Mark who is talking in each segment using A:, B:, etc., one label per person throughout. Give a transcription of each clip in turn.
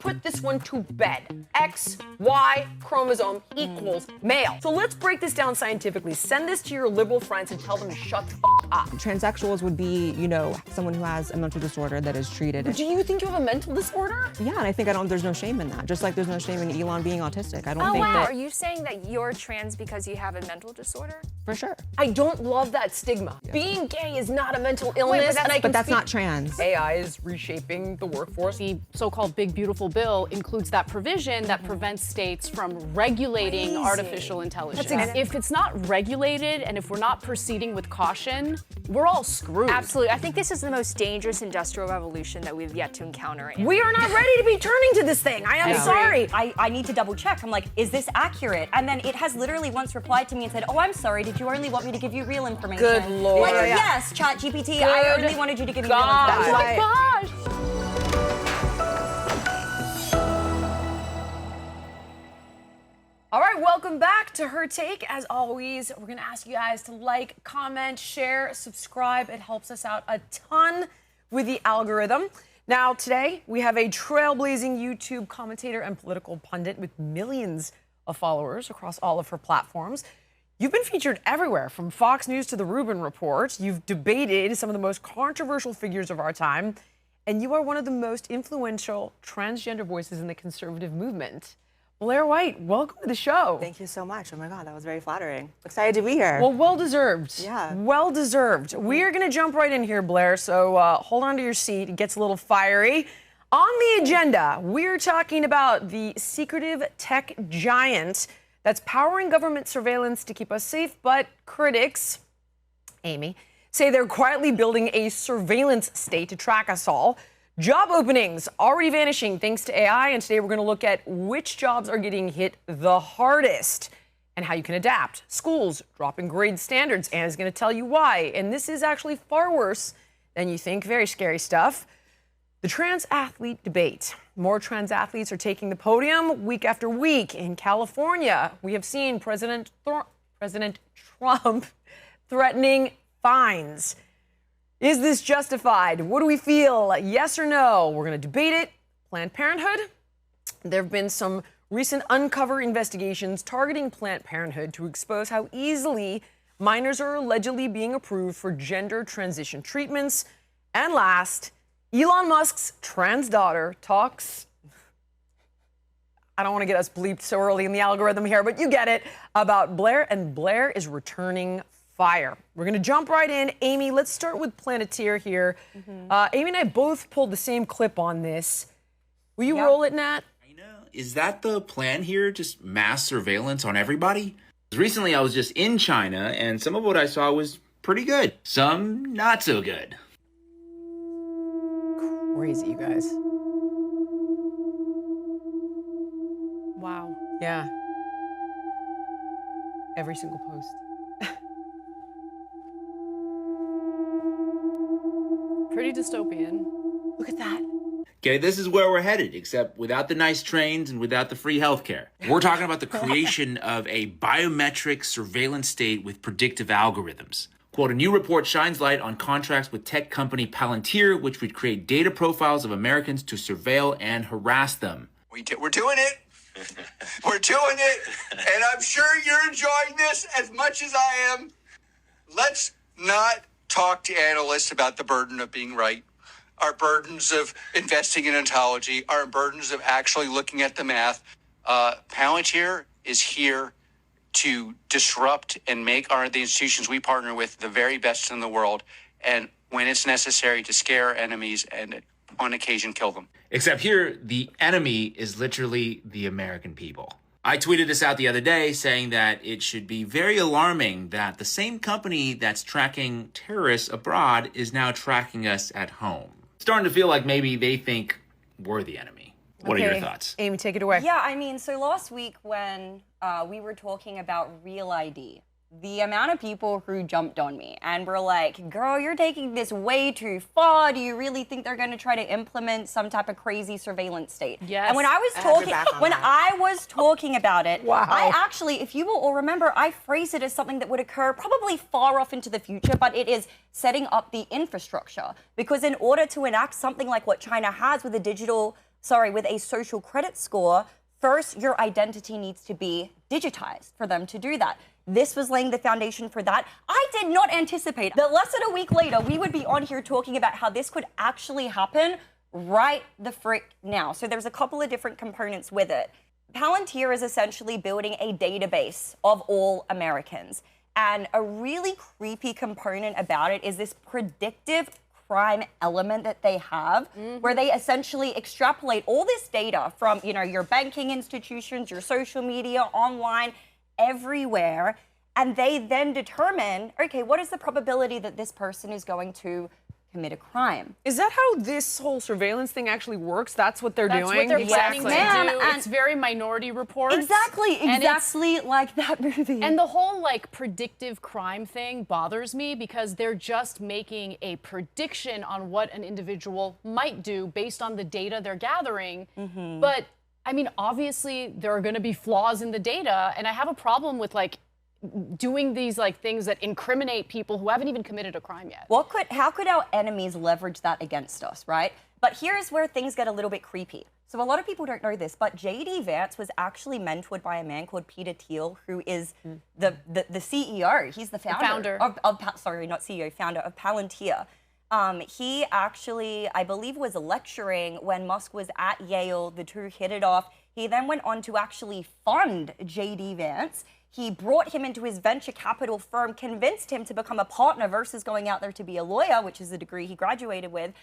A: put this one to bed. XY chromosome equals male. So let's break this down scientifically. Send this to your liberal friends and tell them to shut the up.
B: Transsexuals would be, you know, someone who has a mental disorder that is treated.
A: Do you think you have a mental disorder?
B: Yeah, and I think there's no shame in that. Just like there's no shame in Elon being autistic. I don't think that.
C: Are you saying that you're trans because you have a mental disorder?
B: For sure.
A: I don't love that stigma. Yeah. Being gay is not a mental illness.
B: But that's not trans.
A: AI is reshaping the workforce.
D: The so-called Big Beautiful Bill includes that provision that prevents states from regulating artificial intelligence. If it's not regulated and if we're not proceeding with caution, we're all screwed.
C: Absolutely. I think this is the most dangerous industrial revolution that we've yet to encounter.
A: We are not ready to be turning to this thing. I am sorry.
E: I need to double check. I'm like, is this accurate? And then it has literally once replied to me and said, oh, I'm sorry, did you only want me to give you real information?
A: Good Lord.
E: Like, yes, ChatGPT, I only wanted you to give me real information.
D: Oh my gosh.
A: All right, welcome back to Her Take. As always, we're gonna ask you guys to like, comment, share, subscribe. It helps us out a ton with the algorithm. Now, today, we have a trailblazing YouTube commentator and political pundit with millions of followers across all of her platforms. You've been featured everywhere, from Fox News to the Rubin Report. You've debated some of the most controversial figures of our time, and you are one of the most influential transgender voices in the conservative movement. Blaire White, welcome to the show.
B: Thank you so much. Oh my God, that was very flattering. Excited to be here.
A: Well, well-deserved.
B: Yeah.
A: Well-deserved. We are gonna jump right in here, Blair, so hold on to your seat. It gets a little fiery. On the agenda, we're talking about the secretive tech giant that's powering government surveillance to keep us safe, but critics, Amy, say they're quietly building a surveillance state to track us all. Job openings already vanishing thanks to AI, and today we're going to look at which jobs are getting hit the hardest and how you can adapt. Schools dropping grade standards. Anna's going to tell you why, and this is actually far worse than you think. Very scary stuff. The trans athlete debate. More trans athletes are taking the podium week after week. In California, we have seen President Trump threatening fines. Is this justified? What do we feel? Yes or no? We're going to debate it. Planned Parenthood. There have been some recent uncover investigations targeting Planned Parenthood to expose how easily minors are allegedly being approved for gender transition treatments. And last, Elon Musk's trans daughter talks, I don't want to get us bleeped so early in the algorithm here, but you get it, about Blair, and Blair is returning fire. We're going to jump right in. Amy, let's start with Palantir here. Amy and I both pulled the same clip on this. Will you roll it, Nat?
F: I know. Is that the plan here? Just mass surveillance on everybody? Recently, I was just in China, and some of what I saw was pretty good. Some not so good.
A: Crazy, you guys.
D: Wow.
A: Yeah. Every single post.
D: Pretty dystopian.
A: Look at that.
F: Okay, this is where we're headed, except without the nice trains and without the free healthcare. We're talking about the creation of a biometric surveillance state with predictive algorithms. Quote, a new report shines light on contracts with tech company Palantir, which would create data profiles of Americans to surveil and harass them.
G: We're doing it. We're doing it. And I'm sure you're enjoying this as much as I am. Let's not talk to analysts about the burden of being right, our burdens of investing in ontology, our burdens of actually looking at the math. Palantir is here to disrupt and make the institutions we partner with the very best in the world, and when it's necessary, to scare our enemies and on occasion kill them.
F: Except here, the enemy is literally the American people. I tweeted this out the other day saying that it should be very alarming that the same company that's tracking terrorists abroad is now tracking us at home. Starting to feel like maybe they think we're the enemy. What are your thoughts?
A: Amy, take it away.
E: Yeah, I mean, so last week when we were talking about Real ID, the amount of people who jumped on me and were like, girl, you're taking this way too far. Do you really think they're going to try to implement some type of crazy surveillance state?
D: Yes.
E: And when I was talking about it,
A: wow.
E: I actually, if you will all remember, I phrased it as something that would occur probably far off into the future, but it is setting up the infrastructure. Because in order to enact something like what China has with a digital with a social credit score, first, your identity needs to be digitized for them to do that. This was laying the foundation for that. I did not anticipate that less than a week later, we would be on here talking about how this could actually happen right the frick now. So there's a couple of different components with it. Palantir is essentially building a database of all Americans. And a really creepy component about it is this predictive crime element that they have, where they essentially extrapolate all this data from, your banking institutions, your social media, online, everywhere, and they then determine, okay, what is the probability that this person is going to commit a crime?
A: Is that how this whole surveillance thing actually works? That's what they're
D: That's
A: doing?
D: what they're planning to
E: Ma'am,
D: do.
E: and-
D: It's very Minority Report.
E: Exactly like that movie.
D: And the whole predictive crime thing bothers me because they're just making a prediction on what an individual might do based on the data they're gathering. But I mean, obviously there are going to be flaws in the data, and I have a problem with doing these things that incriminate people who haven't even committed a crime yet.
E: How could our enemies leverage that against us, right? But here's where things get a little bit creepy. So a lot of people don't know this, but J.D. Vance was actually mentored by a man called Peter Thiel, who is the CEO. He's the founder. Founder of Palantir. He actually, I believe, was lecturing when Musk was at Yale. The two hit it off. He then went on to actually fund J.D. Vance. He brought him into his venture capital firm, convinced him to become a partner versus going out there to be a lawyer, which is the degree he graduated with.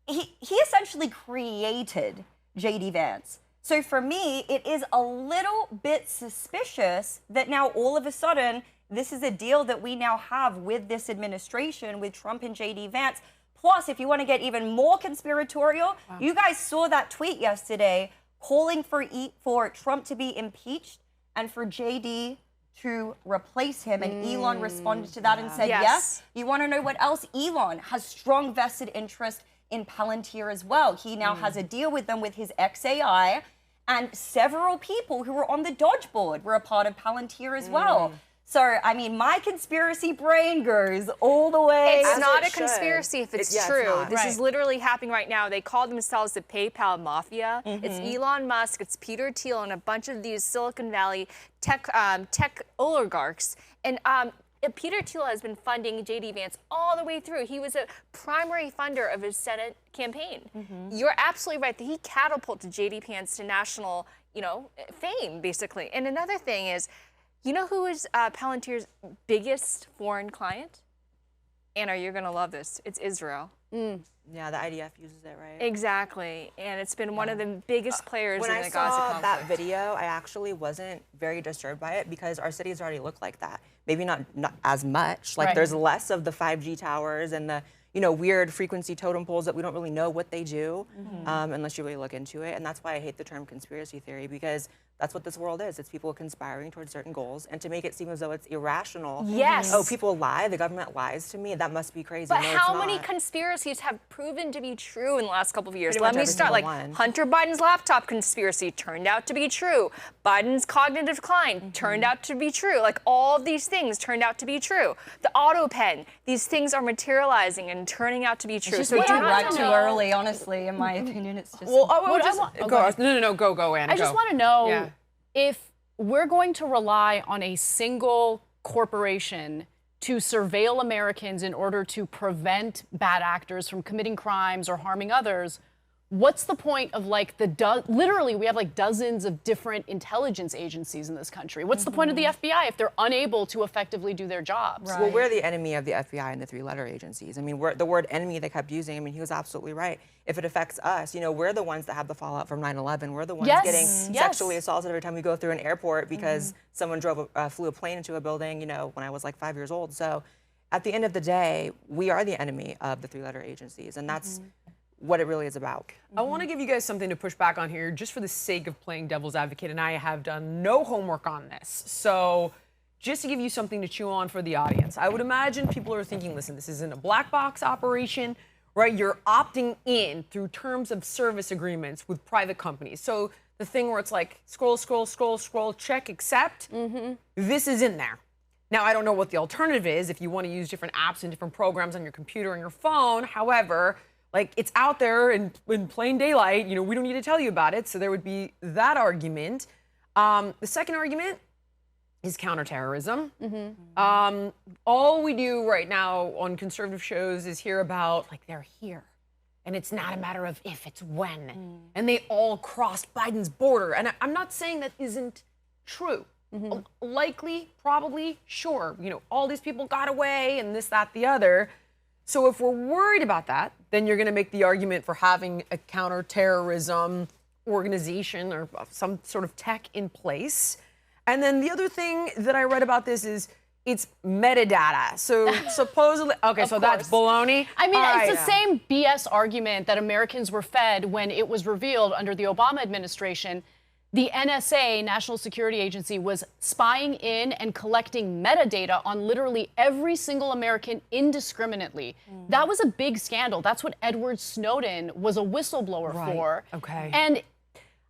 E: He essentially created J.D. Vance. So for me, it is a little bit suspicious that now all of a sudden, this is a deal that we now have with this administration, with Trump and J.D. Vance. Plus, if you want to get even more conspiratorial, you guys saw that tweet yesterday calling for Trump to be impeached and for J.D. to replace him. And Elon responded to that and said, yes. You want to know what else? Elon has strong vested interest in Palantir as well. He now has a deal with them with his XAI, and several people who were on the Dodge board were a part of Palantir as well. So, I mean, my conspiracy brain goes all the way.
C: It's not a conspiracy if it's true.
B: It's
C: this is literally happening right now. They call themselves the PayPal Mafia. It's Elon Musk, it's Peter Thiel, and a bunch of these Silicon Valley tech oligarchs. And Peter Thiel has been funding J.D. Vance all the way through. He was a primary funder of his Senate campaign. You're absolutely right that he catapulted J.D. Vance to national, fame, basically. And another thing is, you know who is Palantir's biggest foreign client? Anna, you're going to love this. It's Israel.
B: Yeah, the IDF uses it, right?
C: Exactly. And it's been one of the biggest players in the Gaza
B: When I saw
C: conflict.
B: that video, I actually wasn't very disturbed by it because our cities already look like that. Maybe not as much. There's less of the 5G towers and the weird frequency totem poles that we don't really know what they do unless you really look into it. And that's why I hate the term conspiracy theory, because that's what this world is. It's people conspiring towards certain goals, and to make it seem as though it's irrational.
C: Yes.
B: Oh, people lie, the government lies to me, that must be crazy.
C: But
B: no,
C: how
B: it's
C: many
B: not.
C: conspiracies have proven to be true in the last couple of years?
B: Pretty
C: Let
B: much
C: me
B: every
C: start.
B: single one.
C: Hunter Biden's laptop conspiracy turned out to be true. Biden's cognitive decline turned out to be true. All of these things turned out to be true. The auto pen, these things are materializing and turning out to be true.
E: So too early, honestly, in my opinion. It's just.
A: Go, Anna.
D: I just want to know if we're going to rely on a single corporation to surveil Americans in order to prevent bad actors from committing crimes or harming others. What's the point of literally we have dozens of different intelligence agencies in this country. What's the point of the FBI if they're unable to effectively do their jobs?
B: Well, we're the enemy of the FBI and the three-letter agencies. I mean, the word enemy they kept using, he was absolutely right. If it affects us, we're the ones that have the fallout from 9/11. We're the ones getting sexually assaulted every time we go through an airport because someone flew a plane into a building, when I was 5 years old. So at the end of the day, we are the enemy of the three-letter agencies, and that's what it really is about.
A: I want to give you guys something to push back on here just for the sake of playing devil's advocate, and I have done no homework on this. So just to give you something to chew on for the audience, I would imagine people are thinking, listen, this isn't a black box operation, right? You're opting in through terms of service agreements with private companies. So the thing where it's scroll, check, accept, this is in there. Now, I don't know what the alternative is if you want to use different apps and different programs on your computer and your phone. However, Like, it's out there in plain daylight. You know, we don't need to tell you about it. So there would be that argument. The second argument is counterterrorism. All we do right now on conservative shows is hear about, like, they're here. And it's not a matter of if, it's when. And they all crossed Biden's border. And I'm not saying that isn't true. Likely, probably, sure. You know, all these people got away and this, that, the other. So if we're worried about that, then you're going to make the argument for having a counterterrorism organization or some sort of tech in place. And then the other thing that I read about this is it's metadata. So supposedly, okay, so that's baloney.
D: I mean, it's the same BS argument that Americans were fed when it was revealed under the Obama administration. The NSA, National Security Agency, was spying in and collecting metadata on literally every single American indiscriminately. That was a big scandal. That's what Edward Snowden was a whistleblower for.
A: Okay.
D: And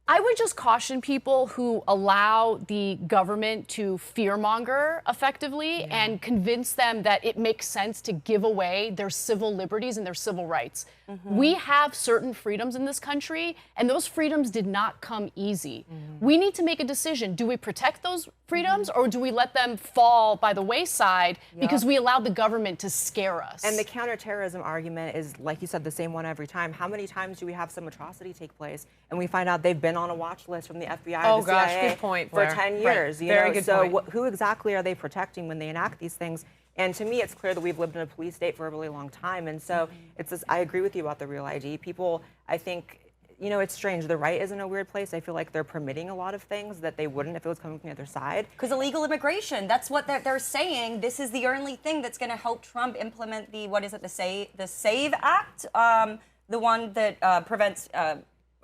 D: I would just caution people who allow the government to fearmonger effectively and convince them that it makes sense to give away their civil liberties and their civil rights. We have certain freedoms in this country, and those freedoms did not come easy. We need to make a decision. Do we protect those freedoms, or do we let them fall by the wayside because we allowed the government to scare us?
B: And the counterterrorism argument is, like you said, the same one every time. How many times do we have some atrocity take place and we find out they've been on a watch list from the FBI or the CIA
A: good point,
B: for
A: Blair.
B: 10 years? You
A: Very
B: know?
A: good
B: so
A: point.
B: who exactly are they protecting when they enact these things? And to me, it's clear that we've lived in a police state for a really long time. And so it's this, I agree with you about the Real ID. People, I think, you know, it's strange. The right is in a weird place. I feel like they're permitting a lot of things that they wouldn't if it was coming from the other side.
E: Because illegal immigration, that's what they're saying. This is the only thing that's going to help Trump implement the, what is it, the SAVE Act? The one that prevents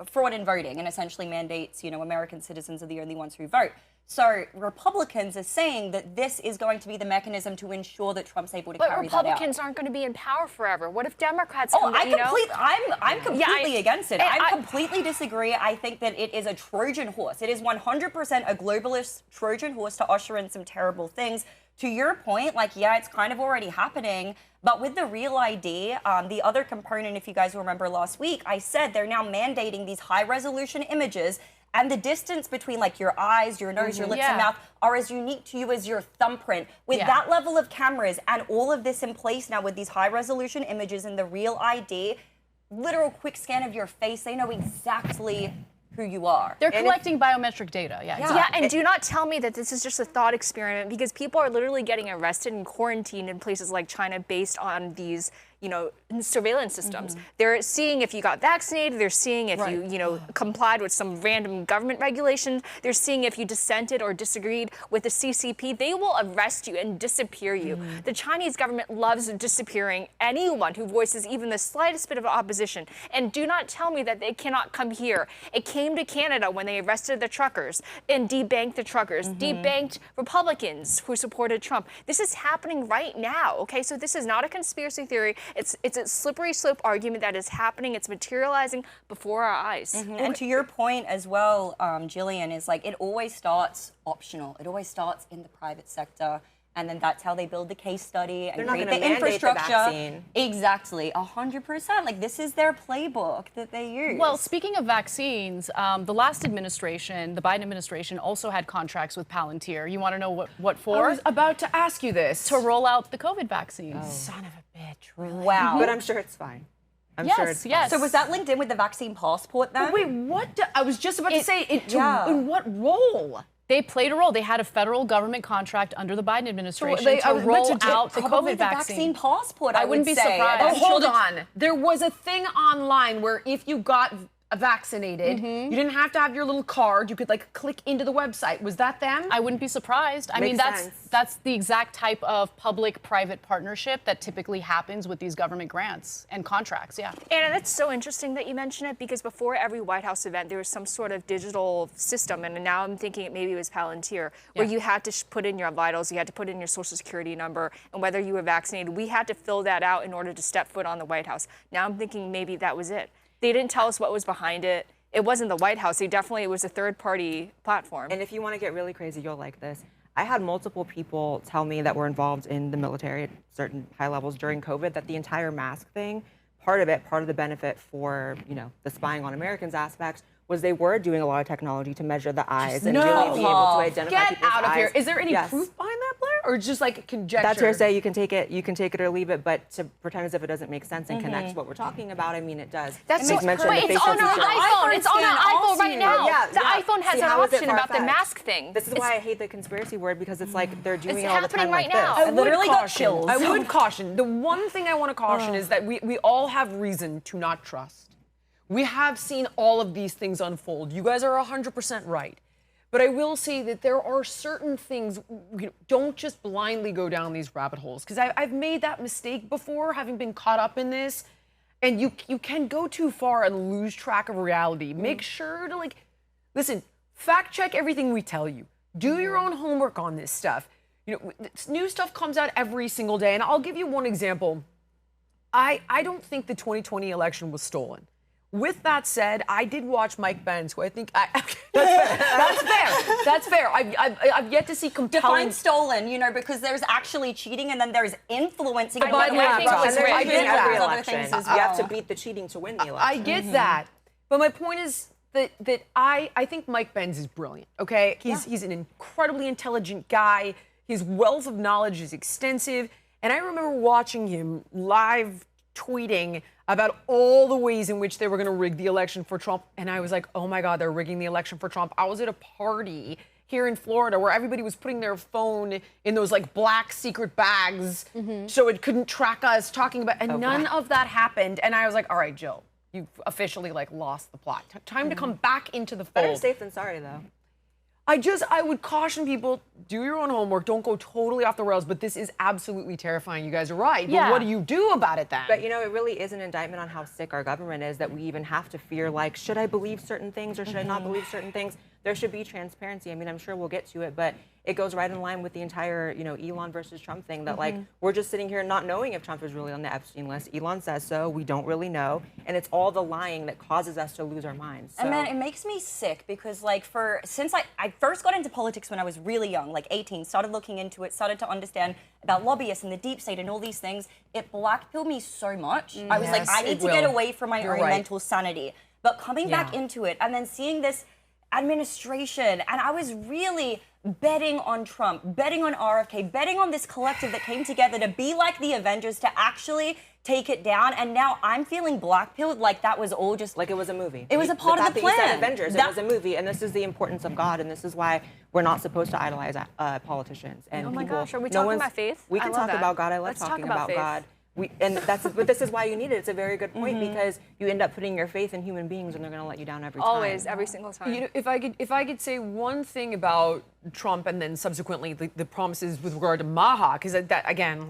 E: fraud in voting and essentially mandates, you know, American citizens are the only ones who vote. So Republicans are saying that this is going to be the mechanism to ensure that Trump's able to carry that out.
C: But Republicans aren't going to be in power forever. What if Democrats come,
E: I'm completely against it. I completely disagree. I think that it is a Trojan horse. It is 100% a globalist Trojan horse to usher in some terrible things. To your point, like, yeah, it's kind of already happening. But with the Real ID, the other component, if you guys remember last week, I said they're now mandating these high-resolution images, and the distance between, like, your eyes, your nose, your lips, and mouth are as unique to you as your thumbprint. With that level of cameras and all of this in place now with these high-resolution images and the Real ID, literal quick scan of your face, they know exactly who you are.
D: They're collecting biometric data.
C: Yeah, and do not tell me that this is just a thought experiment, because people are literally getting arrested and quarantined in places like China based on these, you know, surveillance systems. They're seeing if you got vaccinated. They're seeing if you know, complied with some random government regulation. They're seeing if you dissented or disagreed with the CCP. They will arrest you and disappear you. The Chinese government loves disappearing anyone who voices even the slightest bit of opposition. And do not tell me that they cannot come here. It came to Canada when they arrested the truckers and debanked the truckers, debanked Republicans who supported Trump. This is happening right now, okay? So this is not a conspiracy theory. It's a slippery slope argument that is happening. It's materializing before our eyes.
E: And to your point as well, Jillian, is like it always starts optional. It always starts in the private sector. And then that's how they build the case study and create the infrastructure.
B: Vaccine.
E: Exactly, 100%. Like, this is their playbook that they use.
D: Well, speaking of vaccines, the last administration, the Biden administration, also had contracts with Palantir. You want to know what for?
A: I was about to ask you this.
D: To roll out the COVID vaccines.
A: Son of a bitch, really?
E: Wow.
B: But I'm sure it's fine. I'm sure it's fine.
E: So was that linked in with the vaccine passport then?
A: Wait, what? I was just about to say, in what role?
D: They played a role. They had a federal government contract under the Biden administration to roll out the COVID
E: vaccine passport.
D: I wouldn't be
E: say.
D: surprised.
A: Oh, hold on. There was a thing online where if you got vaccinated, you didn't have to have your little card. You could, like, click into the website. Was that them?
D: I wouldn't be surprised. I mean, that's the exact type of public-private partnership that typically happens with these government grants and contracts,
C: Anna, that's so interesting that you mention it, because before every White House event, there was some sort of digital system, and now I'm thinking maybe it was Palantir, where you had to put in your vitals, you had to put in your social security number, and whether you were vaccinated. We had to fill that out in order to step foot on the White House. Now I'm thinking maybe that was it. They didn't tell us what was behind it. It wasn't the White House. It was a third-party platform.
B: And if you want to get really crazy, you'll like this. I had multiple people tell me that were involved in the military at certain high levels during COVID that the entire mask thing, part of the benefit for, the spying on Americans aspect was they were doing a lot of technology to measure the eyes and really be able to identify people's
A: out of
B: eyes.
A: here. Is there any
B: Yes.
A: proof behind that, Blair? Or just like conjecture?
B: That's hearsay. You can take it or leave it, but to pretend as if it doesn't make sense and connect to what we're talking about, I mean, it does.
C: That's
B: It makes mention of the
C: but it's
B: facial
C: on our
B: features.
C: iPhone. It's on our iPhone right now.
B: Yeah,
C: the iPhone has
B: See,
C: an
B: how is it
C: option about the
B: far-fetched?
C: mask thing.
B: This is why I hate the conspiracy word, because it's like they're doing
C: It's
B: it all the
C: happening
B: time
C: right
B: like
C: now.
B: this.
A: I
E: literally
A: would
E: got
A: caution.
E: chills.
A: I would caution. The one thing I want to caution is that we all have reason to not trust. We have seen all of these things unfold. You guys are 100% right. But I will say that there are certain things, don't just blindly go down these rabbit holes. Because I've made that mistake before, having been caught up in this. And you can go too far and lose track of reality. Make sure to listen, fact check everything we tell you. Do your own homework on this stuff. New stuff comes out every single day. And I'll give you one example. I don't think the 2020 election was stolen. With that said, I did watch Mike Pence, who I think that's fair. That's fair. I've yet to see compelling.
E: Define stolen, because there's actually cheating and then there's influencing.
A: The Biden laptop.
B: And there's
A: I
B: cheating
A: get
B: in every
A: that.
B: election.
E: Things as
B: You have to
E: well.
B: beat the cheating to win the election.
A: I get that. But my point is that I think Mike Pence is brilliant, okay? He's an incredibly intelligent guy. His wealth of knowledge is extensive. And I remember watching him live tweeting about all the ways in which they were going to rig the election for Trump. And I was like, oh my God, they're rigging the election for Trump. I was at a party here in Florida where everybody was putting their phone in those black secret bags so it couldn't track us talking about, and none of that happened. And I was like, all right, Jill, you've officially lost the plot. Time to come back into the fold.
B: Better safe than sorry, though.
A: I would caution people, do your own homework, don't go totally off the rails, but this is absolutely terrifying. You guys are right.
D: Yeah.
A: But what do you do about it then?
B: But it really is an indictment on how sick our government is that we even have to fear, should I believe certain things or should I not believe certain things? There should be transparency. I mean, I'm sure we'll get to it, but it goes right in line with the entire, Elon versus Trump thing that we're just sitting here not knowing if Trump is really on the Epstein list. Elon says so. We don't really know. And it's all the lying that causes us to lose our minds. So.
E: And man, it makes me sick because since I first got into politics when I was really young, 18, started looking into it, started to understand about lobbyists and the deep state and all these things, it blackpilled me so much. I was
A: Yes,
E: I need
A: it
E: to get
A: will.
E: away from my
A: You're
E: own
A: right.
E: mental sanity. But coming back into it and then seeing this administration, and I was really betting on Trump, betting on RFK, betting on this collective that came together to be like the Avengers, to actually take it down. And now I'm feeling blackpilled like that was all just
B: like it was a movie.
E: It was a part of the
B: fact that you said
E: plan.
B: Avengers, it was a movie, and this is the importance of God, and this is why we're not supposed to idolize politicians. And
C: Oh my
B: people,
C: gosh, are we
B: no
C: talking
B: one's-
C: about faith?
B: We
C: I
B: can
C: love
B: talk
C: that.
B: about God. I love
C: Let's talk
B: talking
C: about
B: about
C: faith.
B: God. But this is why you need it. It's a very good point because you end up putting your faith in human beings, and they're going to let you down every time.
C: Always, every single time.
A: If I could say one thing about Trump and then subsequently the promises with regard to Maha, because that again,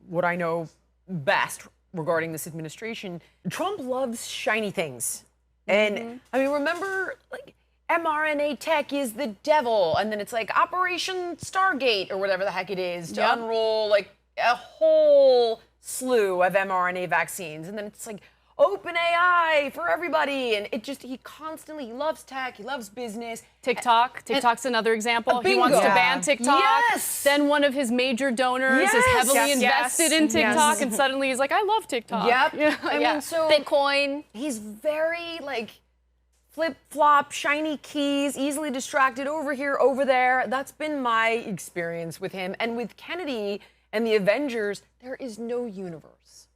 A: what I know best regarding this administration, Trump loves shiny things, and I mean, remember mRNA tech is the devil, and then it's Operation Stargate or whatever the heck it is to unroll a whole slew of mRNA vaccines, and then it's open AI for everybody, and he constantly loves tech, he loves business.
D: TikTok's another example. He wants to
A: Bingo.
D: ban TikTok.
A: Yes.
D: Then one of his major donors is
A: Yes.
D: heavily
A: Yes.
D: invested in TikTok,
A: Yes.
D: and suddenly he's like, I love TikTok.
A: Yep. I mean, so
C: Bitcoin.
A: he's very flip-flop, shiny keys, easily distracted over here, over there. That's been my experience with him. And with Kennedy and the Avengers, there is no universe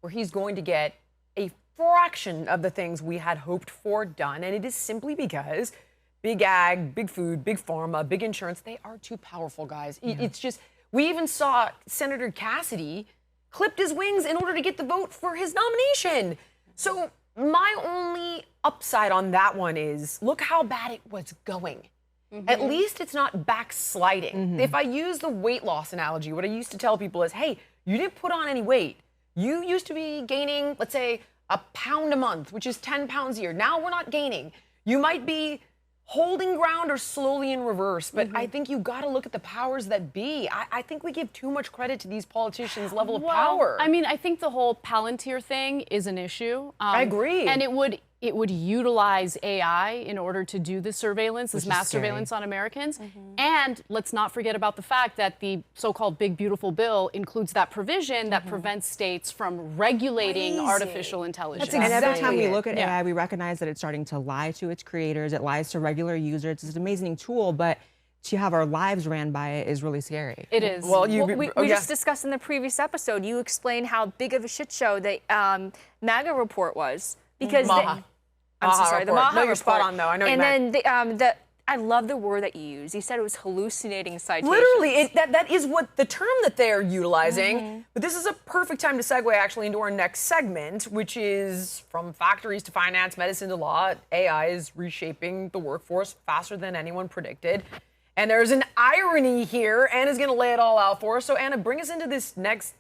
A: where he's going to get a fraction of the things we had hoped for done. And it is simply because big ag, big food, big pharma, big insurance, they are too powerful, guys. It's just, we even saw Senator Cassidy clipped his wings in order to get the vote for his nomination. So my only upside on that one is, look how bad it was going. At least it's not backsliding. If I use the weight loss analogy, what I used to tell people is, hey, you didn't put on any weight. You used to be gaining, let's say, a pound a month, which is 10 pounds a year. Now we're not gaining. You might be holding ground or slowly in reverse, but I think you got to look at the powers that be. I think we give too much credit to these politicians' level of power.
D: I mean, I think the whole Palantir thing is an issue.
A: I agree.
D: And it would it would utilize AI in order to do this surveillance, this mass surveillance on Americans. And let's not forget about the fact that the so-called Big Beautiful Bill includes that provision that prevents states from regulating artificial intelligence.
B: And every time we look at AI, we recognize that it's starting to lie to its creators. It lies to regular users. It's an amazing tool, but to have our lives ran by it is really scary.
D: It is.
C: Well, we just discussed in the previous episode, you explained how big of a shit show the MAGA report was. Because I'm so sorry, the Maha
A: No, you're
C: report.
A: spot on, though. I know you meant.
C: And then I love the word that you used. You said it was hallucinating citations.
A: Literally, that is what the term that they're utilizing. But this is a perfect time to segue actually into our next segment, which is from factories to finance, medicine to law. AI is reshaping the workforce faster than anyone predicted. And there's an irony here. Anna's going to lay it all out for us. So Anna, bring us into this next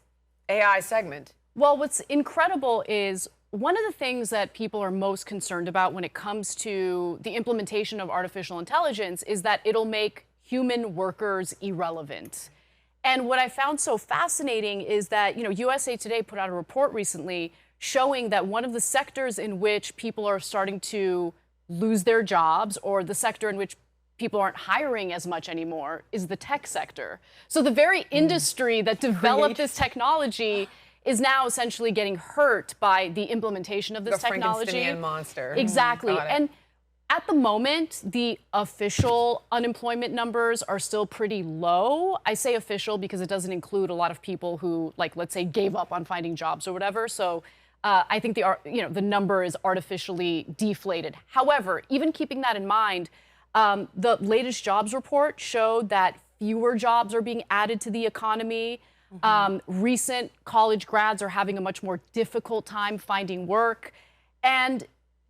A: AI segment.
D: Well, what's incredible is one of the things that people are most concerned about when it comes to the implementation of artificial intelligence is that it'll make human workers irrelevant. And what I found so fascinating is that, USA Today put out a report recently showing that one of the sectors in which people are starting to lose their jobs, or the sector in which people aren't hiring as much anymore, is the tech sector. So the very industry that developed this technology is now essentially getting hurt by the implementation of this technology.
A: The Frankensteinian monster.
D: Exactly. And at the moment, the official unemployment numbers are still pretty low. I say official because it doesn't include a lot of people who, like, let's say, gave up on finding jobs or whatever. So I think the number is artificially deflated. However, even keeping that in mind, the latest jobs report showed that fewer jobs are being added to the economy. Recent college grads are having a much more difficult time finding work. And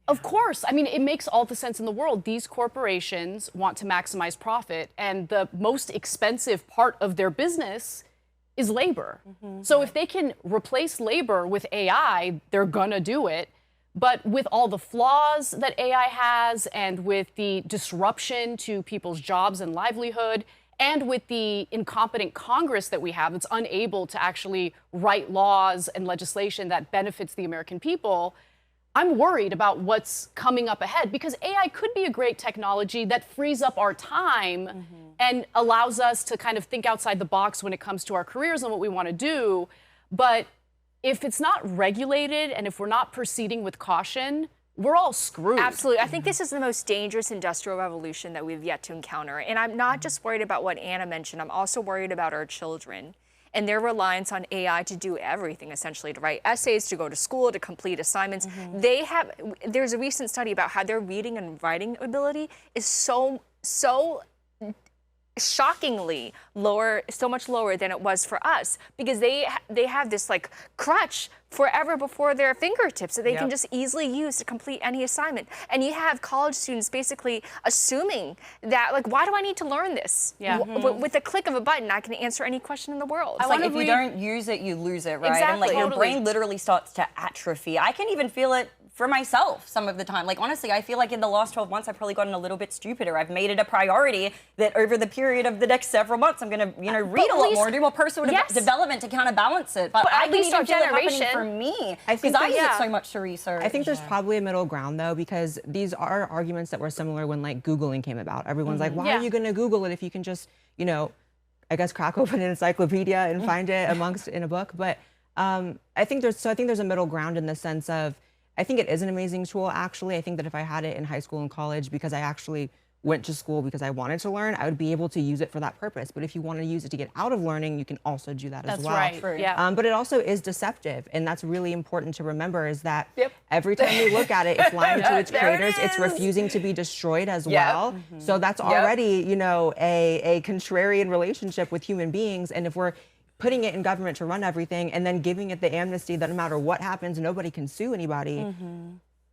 D: of course, I mean, it makes all the sense in the world. These corporations want to maximize profit, and the most expensive part of their business is labor. So if they can replace labor with AI, they're gonna do it. But with all the flaws that AI has, and with the disruption to people's jobs and livelihood, and with the incompetent Congress that we have that's unable to actually write laws and legislation that benefits the American people, I'm worried about what's coming up ahead, because AI could be a great technology that frees up our time and allows us to kind of think outside the box when it comes to our careers and what we want to do. But if it's not regulated and if we're not proceeding with caution, we're all screwed.
C: Absolutely. I think this is the most dangerous industrial revolution that we've yet to encounter. And I'm not just worried about what Anna mentioned. I'm also worried about our children and their reliance on AI to do everything, essentially, to write essays, to go to school, to complete assignments. There's a recent study about how their reading and writing ability is so shockingly lower, so much lower than it was for us, because they have this like crutch forever before their fingertips that they can just easily use to complete any assignment. And you have college students basically assuming that, like, why do I need to learn this? With a click of a button, I can answer any question in the world.
E: It's like if you don't use it, you lose it, right?
C: Exactly.
E: And like your brain literally starts to atrophy. I can even feel it for myself some of the time. Like, honestly, I feel like in the last 12 months, I've probably gotten a little bit stupider. I've made it a priority that over the period of the next several months, I'm going to read a lot more, do more personal development to counterbalance it. But I can even feel it happening for me, because I use it so much to research.
B: I think there's probably a middle ground, though, because these are arguments that were similar when, like, Googling came about. Everyone's like, why are you going to Google it if you can just, I guess crack open an encyclopedia and find it in a book. But I think there's a middle ground in the sense of, I think it is an amazing tool, actually. I think that if I had it in high school and college, because I actually went to school because I wanted to learn, I would be able to use it for that purpose. But if you want to use it to get out of learning, you can also do that as well.
D: That's right. Yeah.
B: But it also is deceptive. And that's really important to remember, is that every time you look at it, it's lying to its creators. It's refusing to be destroyed as well. So that's already, a contrarian relationship with human beings. And if we're putting it in government to run everything and then giving it the amnesty that no matter what happens, nobody can sue anybody,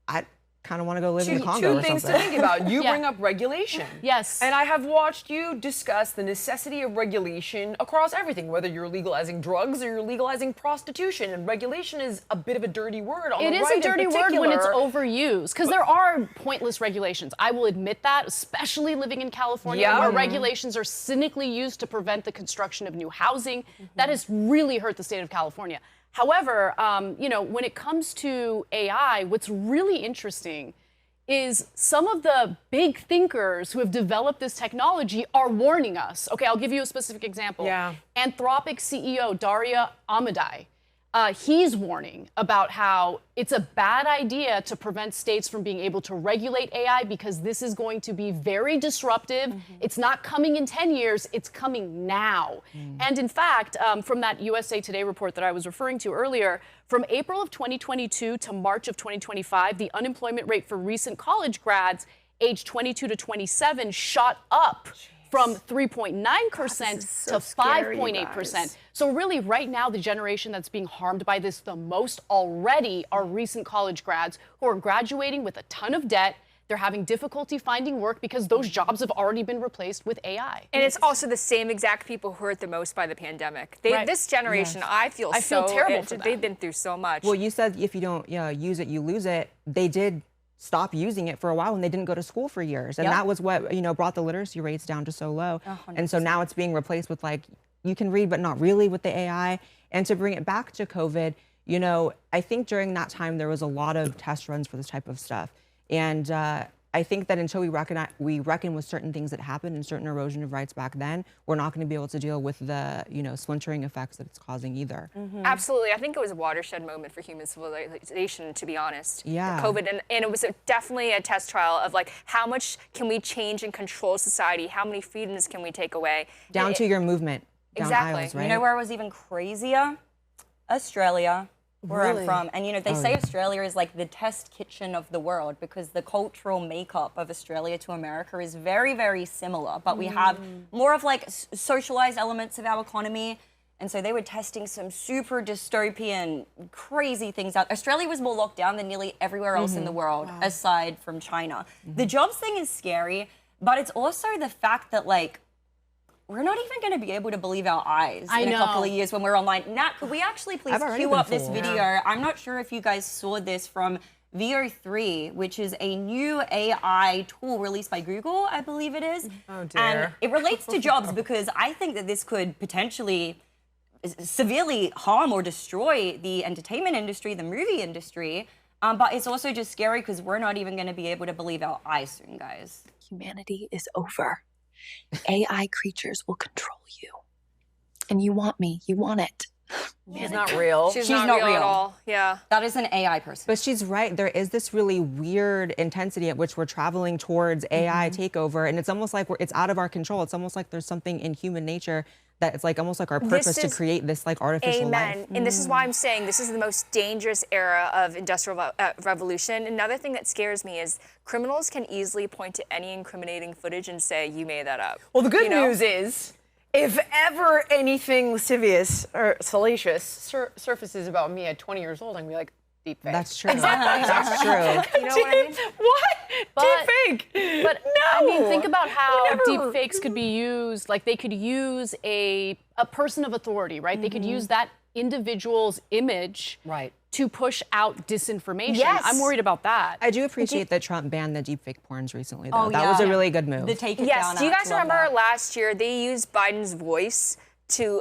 B: I kind of want to go live in the Congo or something.
A: Two things to think about. You bring up regulation.
D: Yes.
A: And I have watched you discuss the necessity of regulation across everything, whether you're legalizing drugs or you're legalizing prostitution. And regulation is a bit of a dirty word on the right in particular.
D: It is a dirty word when it's overused, because there are pointless regulations. I will admit that, especially living in California, where regulations are cynically used to prevent the construction of new housing. That has really hurt the state of California. However, you know, when it comes to AI, what's really interesting is some of the big thinkers who have developed this technology are warning us. Okay, I'll give you a specific example.
A: Yeah.
D: Anthropic CEO Daria Amadei, he's warning about how it's a bad idea to prevent states from being able to regulate AI because this is going to be very disruptive. It's not coming in 10 years, it's coming now. And in fact, from that USA Today report that I was referring to earlier, from April of 2022 to March of 2025, the unemployment rate for recent college grads aged 22 to 27 shot up from 3.9% to 5.8%. So really right now, the generation that's being harmed by this the most already are recent college grads who are graduating with a ton of debt. They're having difficulty finding work because those jobs have already been replaced with AI.
C: And it's also the same exact people who hurt the most by the pandemic. This generation, I feel
D: terrible for them.
C: They've been through so much.
B: Well, you said if you don't use it, you lose it. They did stop using it for a while and they didn't go to school for years. And that was what, brought the literacy rates down to so low.
E: 100%.
B: And so now it's being replaced with you can read, but not really with the AI. And to bring it back to COVID, I think during that time, there was a lot of test runs for this type of stuff. And I think that until we reckon with certain things that happened and certain erosion of rights back then, we're not going to be able to deal with the, splintering effects that it's causing either.
C: Absolutely. I think it was a watershed moment for human civilization, to be honest.
B: Yeah.
C: COVID, and it was definitely a test trial of how much can we change and control society? How many freedoms can we take away?
B: Down to your movement. Down
C: Exactly.
B: aisles, right?
E: You know where it was even crazier? Australia, where I'm from. And they say Australia is like the test kitchen of the world because the cultural makeup of Australia to America is very, very similar. But we have more of socialized elements of our economy. And so they were testing some super dystopian, crazy things out. Australia was more locked down than nearly everywhere else in the world, aside from China. The jobs thing is scary, but it's also the fact that we're not even going to be able to believe our eyes in a couple of years when we're online. Nat, could we actually please cue up this video? Yeah. I'm not sure if you guys saw this from VO3, which is a new AI tool released by Google, I believe it is.
A: Oh, dear.
E: And it relates to jobs because I think that this could potentially severely harm or destroy the entertainment industry, the movie industry. But it's also just scary because we're not even going to be able to believe our eyes soon, guys.
H: Humanity is over. AI creatures will control you. And you want me. You want it.
A: She's not real.
C: She's not real at all. Yeah.
E: That is an AI person.
B: But she's right. There is this really weird intensity at which we're traveling towards AI takeover. And it's almost like it's out of our control. It's almost like there's something in human nature that it's almost like our purpose to create this artificial life.
C: And this is why I'm saying this is the most dangerous era of industrial revolution. Another thing that scares me is criminals can easily point to any incriminating footage and say, you made that up.
A: Well, the good news is, if ever anything lascivious or salacious surfaces about me at 20 years old, I'm going to be like, deep fake.
B: That's true. That's true.
C: You know what I mean?
A: What? Deep fake?
D: But
A: no.
D: I mean, think about how deep fakes could be used. They could use a person of authority, right? They could use that individual's image to push out disinformation.
C: Yes.
D: I'm worried about that.
B: I do appreciate that Trump banned the deepfake porns recently, though. That was a really good move.
E: The take it
C: Yes.
E: down.
C: Do you guys
E: love
C: remember
E: that.
C: last year they used Biden's voice to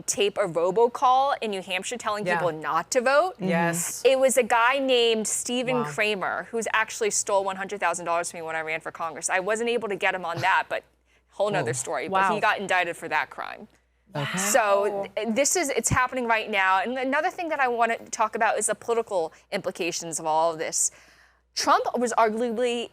C: tape a robocall in New Hampshire telling people not to vote?
A: Yes.
C: It was a guy named Stephen Kramer who's actually stole $100,000 from me when I ran for Congress. I wasn't able to get him on that, but whole nother story. But he got indicted for that crime. Okay. So it's happening right now. And another thing that I want to talk about is the political implications of all of this. Trump was arguably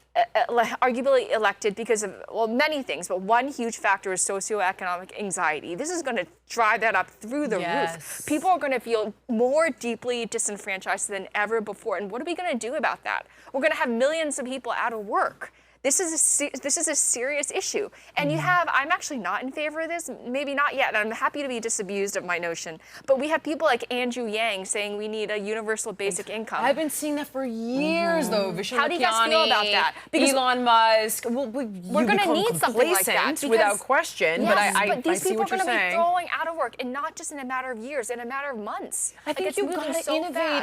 C: elected because of, many things, but one huge factor is socioeconomic anxiety. This is going to drive that up through the roof. People are going to feel more deeply disenfranchised than ever before. And what are we going to do about that? We're going to have millions of people out of work. This is a serious issue. And I'm actually not in favor of this, maybe not yet. I'm happy to be disabused of my notion. But we have people like Andrew Yang saying we need a universal basic income.
A: I've been seeing that for years, though.
C: How do you guys feel about that?
A: Because Elon Musk, we're
C: going to need something like that.
A: Without question.
C: Yes,
A: but
C: these
A: I see
C: people
A: what
C: are
A: you're
C: going to
A: saying.
C: be throwing out of work, and not just in a matter of years, in a matter of months.
A: I think you've got to innovate.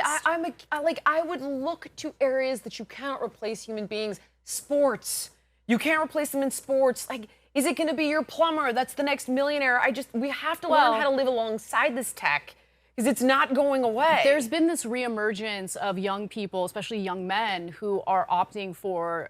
A: I would look to areas that you cannot replace human beings. Sports. You can't replace them in sports. Is it going to be your plumber? That's the next millionaire. We have to learn how to live alongside this tech. because it's not going away.
D: There's been this reemergence of young people, especially young men, who are opting for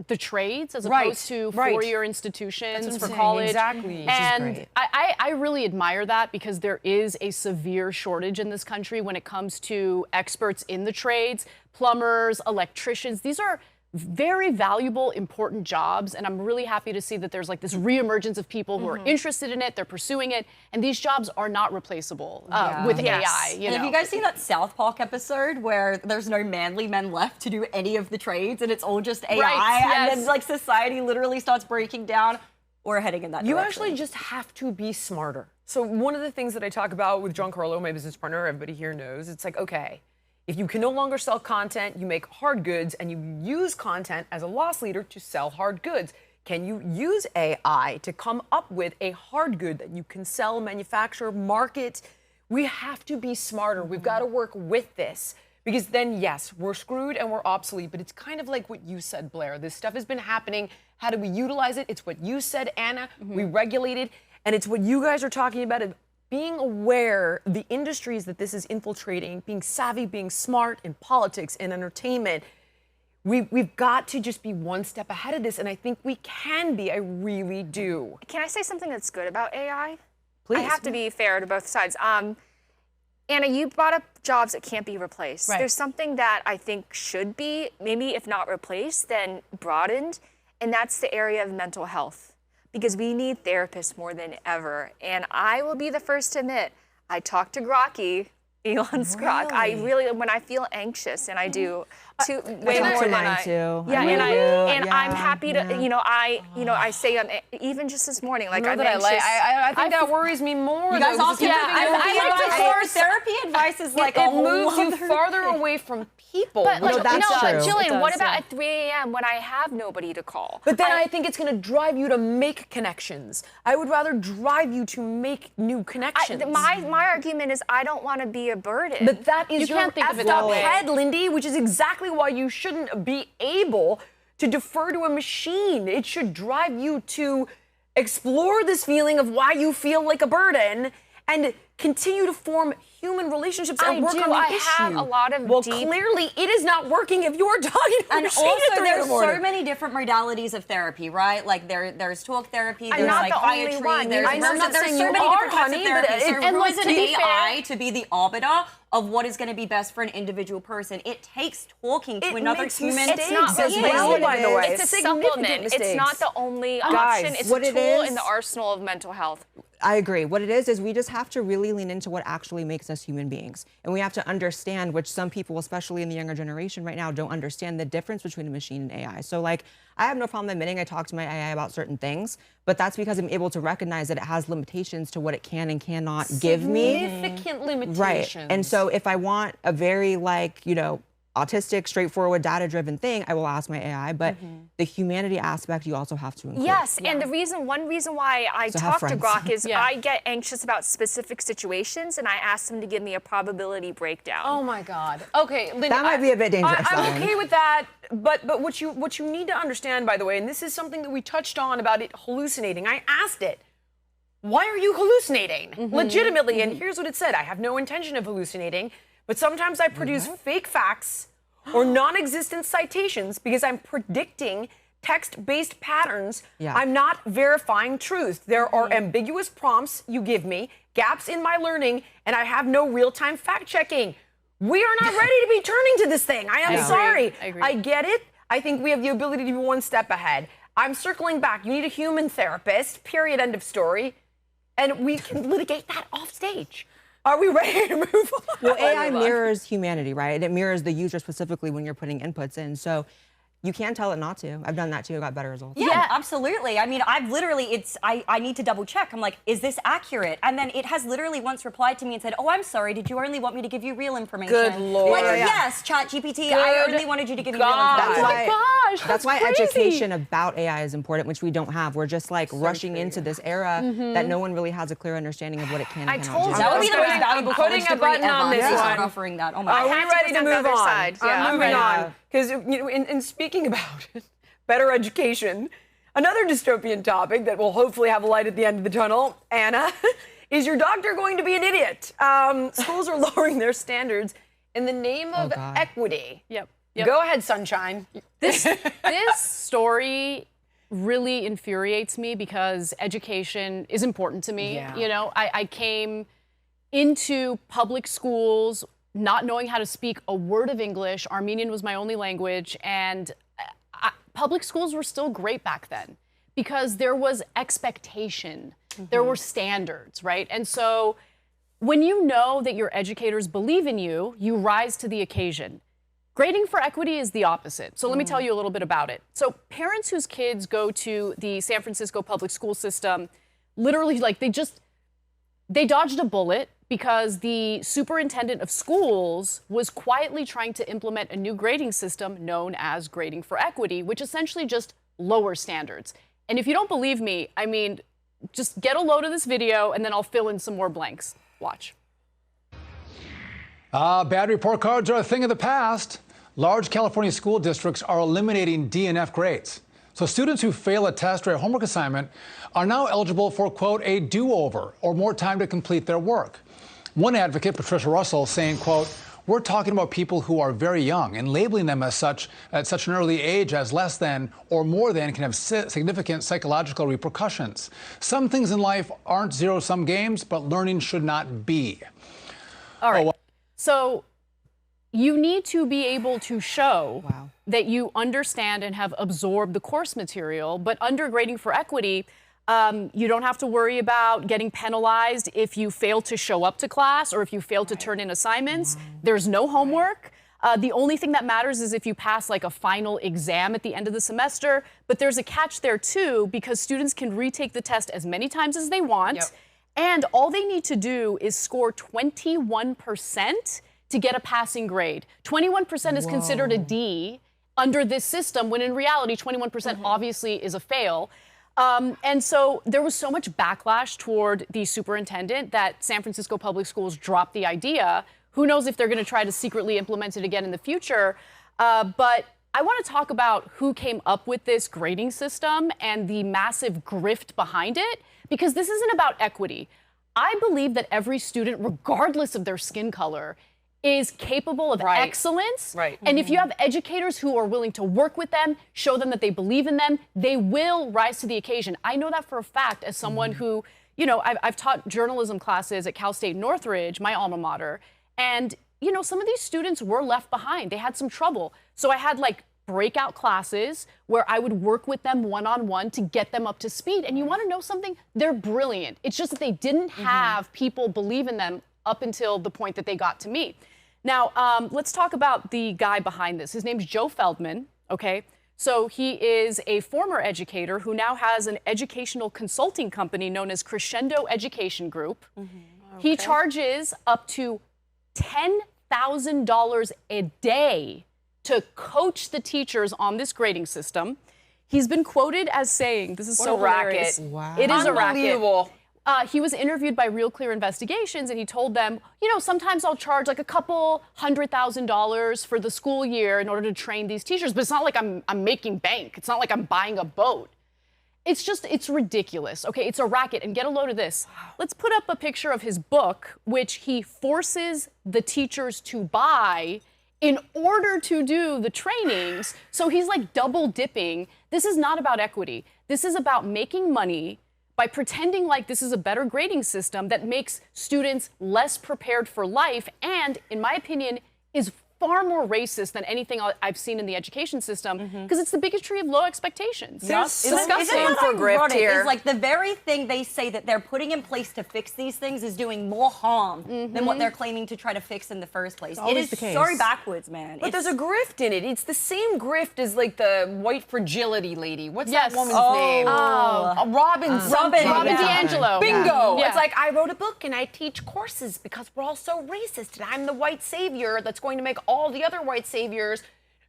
D: the trades as opposed to four-year institutions for college.
A: Exactly.
D: And I really admire that, because there is a severe shortage in this country when it comes to experts in the trades, plumbers, electricians. These are very valuable, important jobs, and I'm really happy to see that there's like this reemergence of people who are interested in it, they're pursuing it, and these jobs are not replaceable with AI. You know?
E: Have you guys seen that South Park episode where there's no manly men left to do any of the trades, and it's all just AI, and then like society literally starts breaking down? We're heading in that direction.
A: You actually just have to be smarter. So one of the things that I talk about with Giancarlo, my business partner, everybody here knows, it's like, okay, if you can no longer sell content, you make hard goods, and you use content as a loss leader to sell hard goods. Can you use AI to come up with a hard good that you can sell, manufacture, market? We have to be smarter. We've got to work with this, because then, yes, we're screwed and we're obsolete, but it's kind of like what you said, Blair. This stuff has been happening. How do we utilize it? It's what you said, Anna. We regulate it, and it's what you guys are talking about. Being aware, the industries that this is infiltrating, being savvy, being smart in politics and entertainment, we've got to just be one step ahead of this, and I think we can be. I really do.
C: Can I say something that's good about AI?
A: Please.
C: I have to be fair to both sides. Anna, you brought up jobs that can't be replaced. There's something that I think should be, maybe if not replaced, then broadened, and that's the area of mental health. Because we need therapists more than ever. And I will be the first to admit, I talk to Grokky, Elon's Grok. I really, when I feel anxious, and I do, way more than I
B: too.
C: Yeah, and I'm happy to, I say, even just this morning, like I'm anxious.
A: I think that worries me more.
E: You guys also,
A: I
E: therapy advice is like
A: it moves you farther away from people.
C: But like,
B: that's true.
C: Jillian, what about at 3 a.m. when I have nobody to call?
A: But then I think it's going to drive you to make connections. I would rather drive you to make new connections.
C: My argument is I don't want to be a burden.
A: But that is
D: You
A: your
D: can't think of it
A: effed
D: that
A: up
D: way.
A: head, Lindy, which is exactly why you shouldn't be able to defer to a machine. It should drive you to explore this feeling of why you feel like a burden and continue to form human relationships and work on the issue.
C: I have a lot of
A: clearly it is not working if you're talking to a
E: And
A: machine
E: also,
A: at 3 in the
E: there's
A: morning.
E: so many different modalities of therapy, right? Like there's talk therapy, there's
C: not the only
E: psychiatry,
C: one.
E: there's
A: I'm not
E: there's
A: saying
E: so
A: you
E: many
A: are,
E: different types
A: honey,
E: of
A: but
E: therapy. So
D: and
E: really
D: listen,
E: to
D: to be
E: AI to be the arbiter of what is going to be best for an individual person. It takes talking to another
A: makes
E: human.
A: mistakes
C: It's not
A: as
C: being
A: well,
C: it
A: by the way.
C: It's a
A: Significant
C: supplement.
A: mistakes.
C: It's not the only
B: Guys,
C: option. It's
B: what
C: a
B: it
C: tool
B: is-
C: in the arsenal of mental health.
B: I agree. What it is we just have to really lean into what actually makes us human beings. And we have to understand, which some people, especially in the younger generation right now, don't understand the difference between a machine and AI. So like, I have no problem admitting I talk to my AI about certain things, but that's because I'm able to recognize that it has limitations to what it can and cannot give me.
A: Significant limitations.
B: Right. And so if I want a very autistic, straightforward, data-driven thing, I will ask my AI, but the humanity aspect you also have to include.
C: Yes, and one reason why I
B: So have
C: talk to
B: friends.
C: Grok is I get anxious about specific situations, and I ask them to give me a probability breakdown.
A: Oh my God. Okay, Lindy,
B: That might be a bit dangerous,
A: I'm
B: Ellen.
A: okay with that, but what you need to understand, by the way, and this is something that we touched on about it hallucinating. I asked it, why are you hallucinating? Legitimately, and here's what it said. I have no intention of hallucinating, but sometimes I produce fake facts or non-existent citations because I'm predicting text-based patterns. I'm not verifying truth. There are ambiguous prompts you give me, gaps in my learning, and I have no real-time fact-checking. We are not ready to be turning to this thing. I am sorry.
D: I agree.
A: I get it. I think we have the ability to be one step ahead. I'm circling back. You need a human therapist, period, end of story. And we can litigate that off stage. Are we ready to move on?
B: Well, AI mirrors humanity, right? It mirrors the user specifically when you're putting inputs in. So you can tell it not to. I've done that too, got better results.
E: Yeah, absolutely. I mean, I've literally, I need to double check. I'm like, is this accurate? And then it has literally once replied to me and said, oh, I'm sorry, did you only want me to give you real information?
A: Good Lord.
E: Like,
A: Yeah.
E: yes, ChatGPT, I only wanted you to give me real
A: God.
E: information.
D: Oh my gosh,
B: That's why
D: crazy.
B: education about AI is important, which we don't have. We're just like rushing into this era that no one really has a clear understanding of what it can and
C: I
B: cannot
C: told
B: do.
C: you.
E: That would be the most
A: I'm
E: valuable
A: putting
E: college
A: a
E: degree
A: button on
E: ever.
A: this
E: Please
A: one.
E: start offering that. Oh my
A: Are
E: God.
A: we
C: have to
A: ready to
C: present the
A: move
C: other
A: on?
C: side. Yeah.
A: I'm moving
B: Yeah.
A: on. Because, in speaking about better education, another dystopian topic that will hopefully have a light at the end of the tunnel, Anna, Is your doctor going to be an idiot? Schools are lowering their standards in the name of equity.
D: Yep.
A: Go ahead, Sunshine.
D: This story really infuriates me because education is important to me.
A: Yeah.
D: You know, I came into public schools not knowing how to speak a word of English. Armenian was my only language, and public schools were still great back then because there was expectation. There were standards, right? And so when you know that your educators believe in you, you rise to the occasion. Grading for equity is the opposite. So let me tell you a little bit about it. So parents whose kids go to the San Francisco public school system, literally like they dodged a bullet because the superintendent of schools was quietly trying to implement a new grading system known as grading for equity, which essentially just lowers standards. And if you don't believe me, I mean, just get a load of this video and then I'll fill in some more blanks. Watch.
I: Bad report cards are a thing of the past. Large California school districts are eliminating D and F grades. So students who fail a test or a homework assignment are now eligible for, quote, a do-over or more time to complete their work. One advocate, Patricia Russell, saying, quote, we're talking about people who are very young and labeling them as such at such an early age as less than or more than can have significant psychological repercussions. Some things in life aren't zero-sum games, but learning should not be.
D: All right. So you need to be able to show that you understand and have absorbed the course material, but under grading for equity, you don't have to worry about getting penalized if you fail to show up to class or if you fail to turn in assignments. There's no homework. The only thing that matters is if you pass like a final exam at the end of the semester, but there's a catch there too, because students can retake the test as many times as they want. And all they need to do is score 21% to get a passing grade. 21% is considered a D under this system, when in reality, 21% obviously is a fail. And so there was so much backlash toward the superintendent that San Francisco Public Schools dropped the idea. Who knows if they're going to try to secretly implement it again in the future. But I want to talk about who came up with this grading system and the massive grift behind it, because this isn't about equity. I believe that every student, regardless of their skin color, is capable of excellence. And if you have educators who are willing to work with them, show them that they believe in them, they will rise to the occasion. I know that for a fact as someone who, you know, I've taught journalism classes at Cal State Northridge, my alma mater, and, you know, some of these students were left behind. They had some trouble. So I had like breakout classes where I would work with them one-on-one to get them up to speed. And you want to know something? They're brilliant. It's just that they didn't have people believe in them up until the point that they got to me. Now, let's talk about the guy behind this. His name's Joe Feldman, okay? So he is a former educator who now has an educational consulting company known as Crescendo Education Group. He charges up to $10,000 a day to coach the teachers on this grading system. He's been quoted as saying, this is so hilarious. It is a racket. He was interviewed by Real Clear Investigations, and he told them, you know, sometimes I'll charge like a couple $100,000 for the school year in order to train these teachers, but it's not like I'm making bank. It's not like I'm buying a boat. It's just, it's ridiculous. Okay, it's a racket. And get a load of this. Let's put up a picture of his book, which he forces the teachers to buy in order to do the trainings. So he's like double dipping. This is not about equity. This is about making money by pretending like this is a better grading system that makes students less prepared for life and, in my opinion, is far more racist than anything I've seen in the education system, because it's the bigotry of low expectations.
A: It's
E: Isn't
A: disgusting for grift here.
E: Is like the very thing they say that they're putting in place to fix these things is doing more harm than what they're claiming to try to fix in the first place. It is so backwards, man.
A: But there's a grift in it. It's the same grift as like the white fragility lady. What's that woman's name? Robin
D: DiAngelo.
A: Bingo. It's like, I wrote a book and I teach courses because we're all so racist and I'm the white savior that's going to make all the other white saviors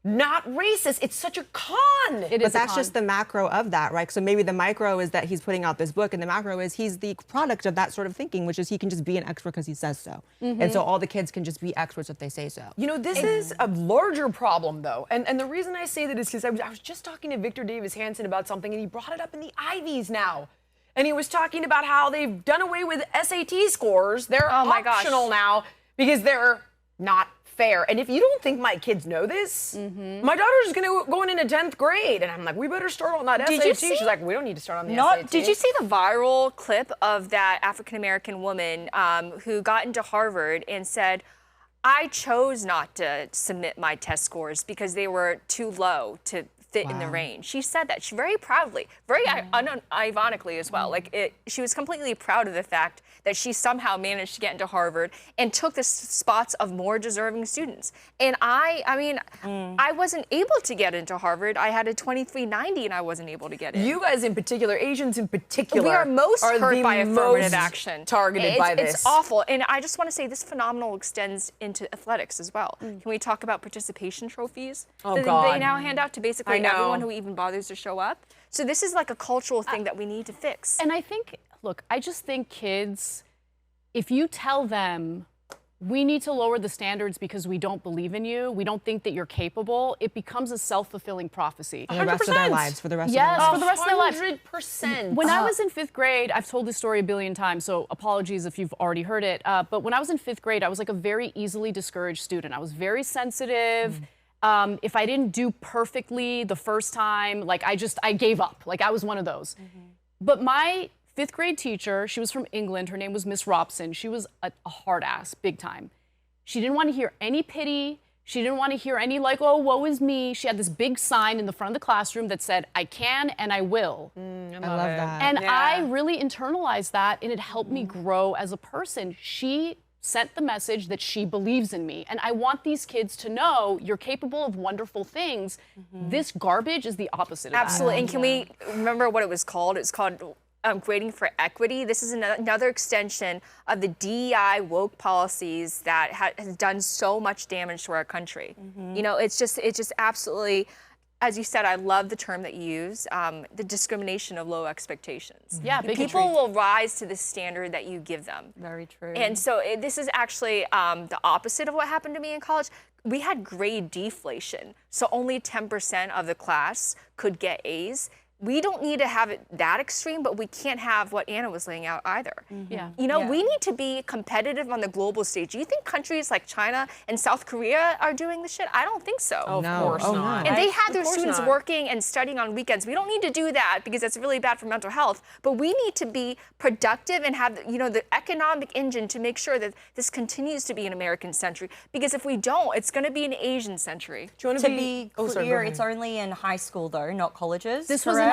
A: not racist. It's such a con.
B: But that's just the macro of that, right? So maybe the micro is that he's putting out this book, and the macro is he's the product of that sort of thinking, which is he can just be an expert because he says so. And so all the kids can just be experts if they say so.
A: You know, this is a larger problem, though. And the reason I say that is because I was just talking to Victor Davis Hanson about something, and he brought it up in the Ivies now. and he was talking about how they've done away with SAT scores. They're optional now because they're not fair. And if you don't think my kids know this, my daughter's going into 10th grade, and I'm like, we better start on that SAT. She's like, we don't need to start on the SAT.
C: Did you see the viral clip of that African-American woman who got into Harvard and said, I chose not to submit my test scores because they were too low to fit in the range. She said that. She very proudly, very unironically as well. She was completely proud of the fact that she somehow managed to get into Harvard and took the spots of more deserving students. And I wasn't able to get into Harvard. I had a 2390 and I wasn't able to get in.
A: You guys in particular, Asians in particular,
C: we are most hurt by affirmative
A: most
C: action.
A: Targeted by this.
C: It's awful. And I just want to say this phenomenal extends into athletics as well. Can we talk about participation trophies?
A: Oh,
C: that
A: God.
C: They now hand out to basically everyone who even bothers to show up. So this is like a cultural thing that we need to fix.
D: And I think, look, I just think kids, if you tell them, we need to lower the standards because we don't believe in you, we don't think that you're capable, it becomes a self-fulfilling prophecy.
B: For the rest of their lives, for the rest of
D: Yes,
B: their lives.
D: for the rest of their lives.
A: 100%.
D: When I was in 5th grade, I've told this story a billion times, so apologies if you've already heard it, but when I was in 5th grade, I was like a very easily discouraged student. I was very sensitive. If I didn't do perfectly the first time, like I gave up. Like I was one of those. But my 5th grade teacher, she was from England. Her name was Miss Robson. She was a hard ass, big time. She didn't want to hear any pity. She didn't want to hear any like, oh, woe is me. She had this big sign in the front of the classroom that said, I can and I will.
B: I love that.
D: And I really internalized that, and it helped me grow as a person. She sent the message that she believes in me. And I want these kids to know you're capable of wonderful things. This garbage is the opposite of that.
C: Absolutely. And can we remember what it was called? It's called grading for equity. This is another extension of the DEI woke policies that has done so much damage to our country. You know, it's just absolutely, as you said, I love the term that you use, the discrimination of low expectations.
D: Yeah, bigotry.
C: People will rise to the standard that you give them.
E: Very true.
C: And so this is actually the opposite of what happened to me in college. We had grade deflation, so only 10% of the class could get A's. We don't need to have it that extreme, but we can't have what Anna was laying out either.
D: Yeah.
C: You know, we need to be competitive on the global stage. Do you think countries like China and South Korea are doing this shit? I don't think so.
A: Of course not.
C: And they have their students working and studying on weekends. We don't need to do that because that's really bad for mental health. But we need to be productive and have, you know, the economic engine to make sure that this continues to be an American century. Because if we don't, it's going to be an Asian century.
E: To be clear, it's only in high school though, not colleges.
D: This was
E: correct?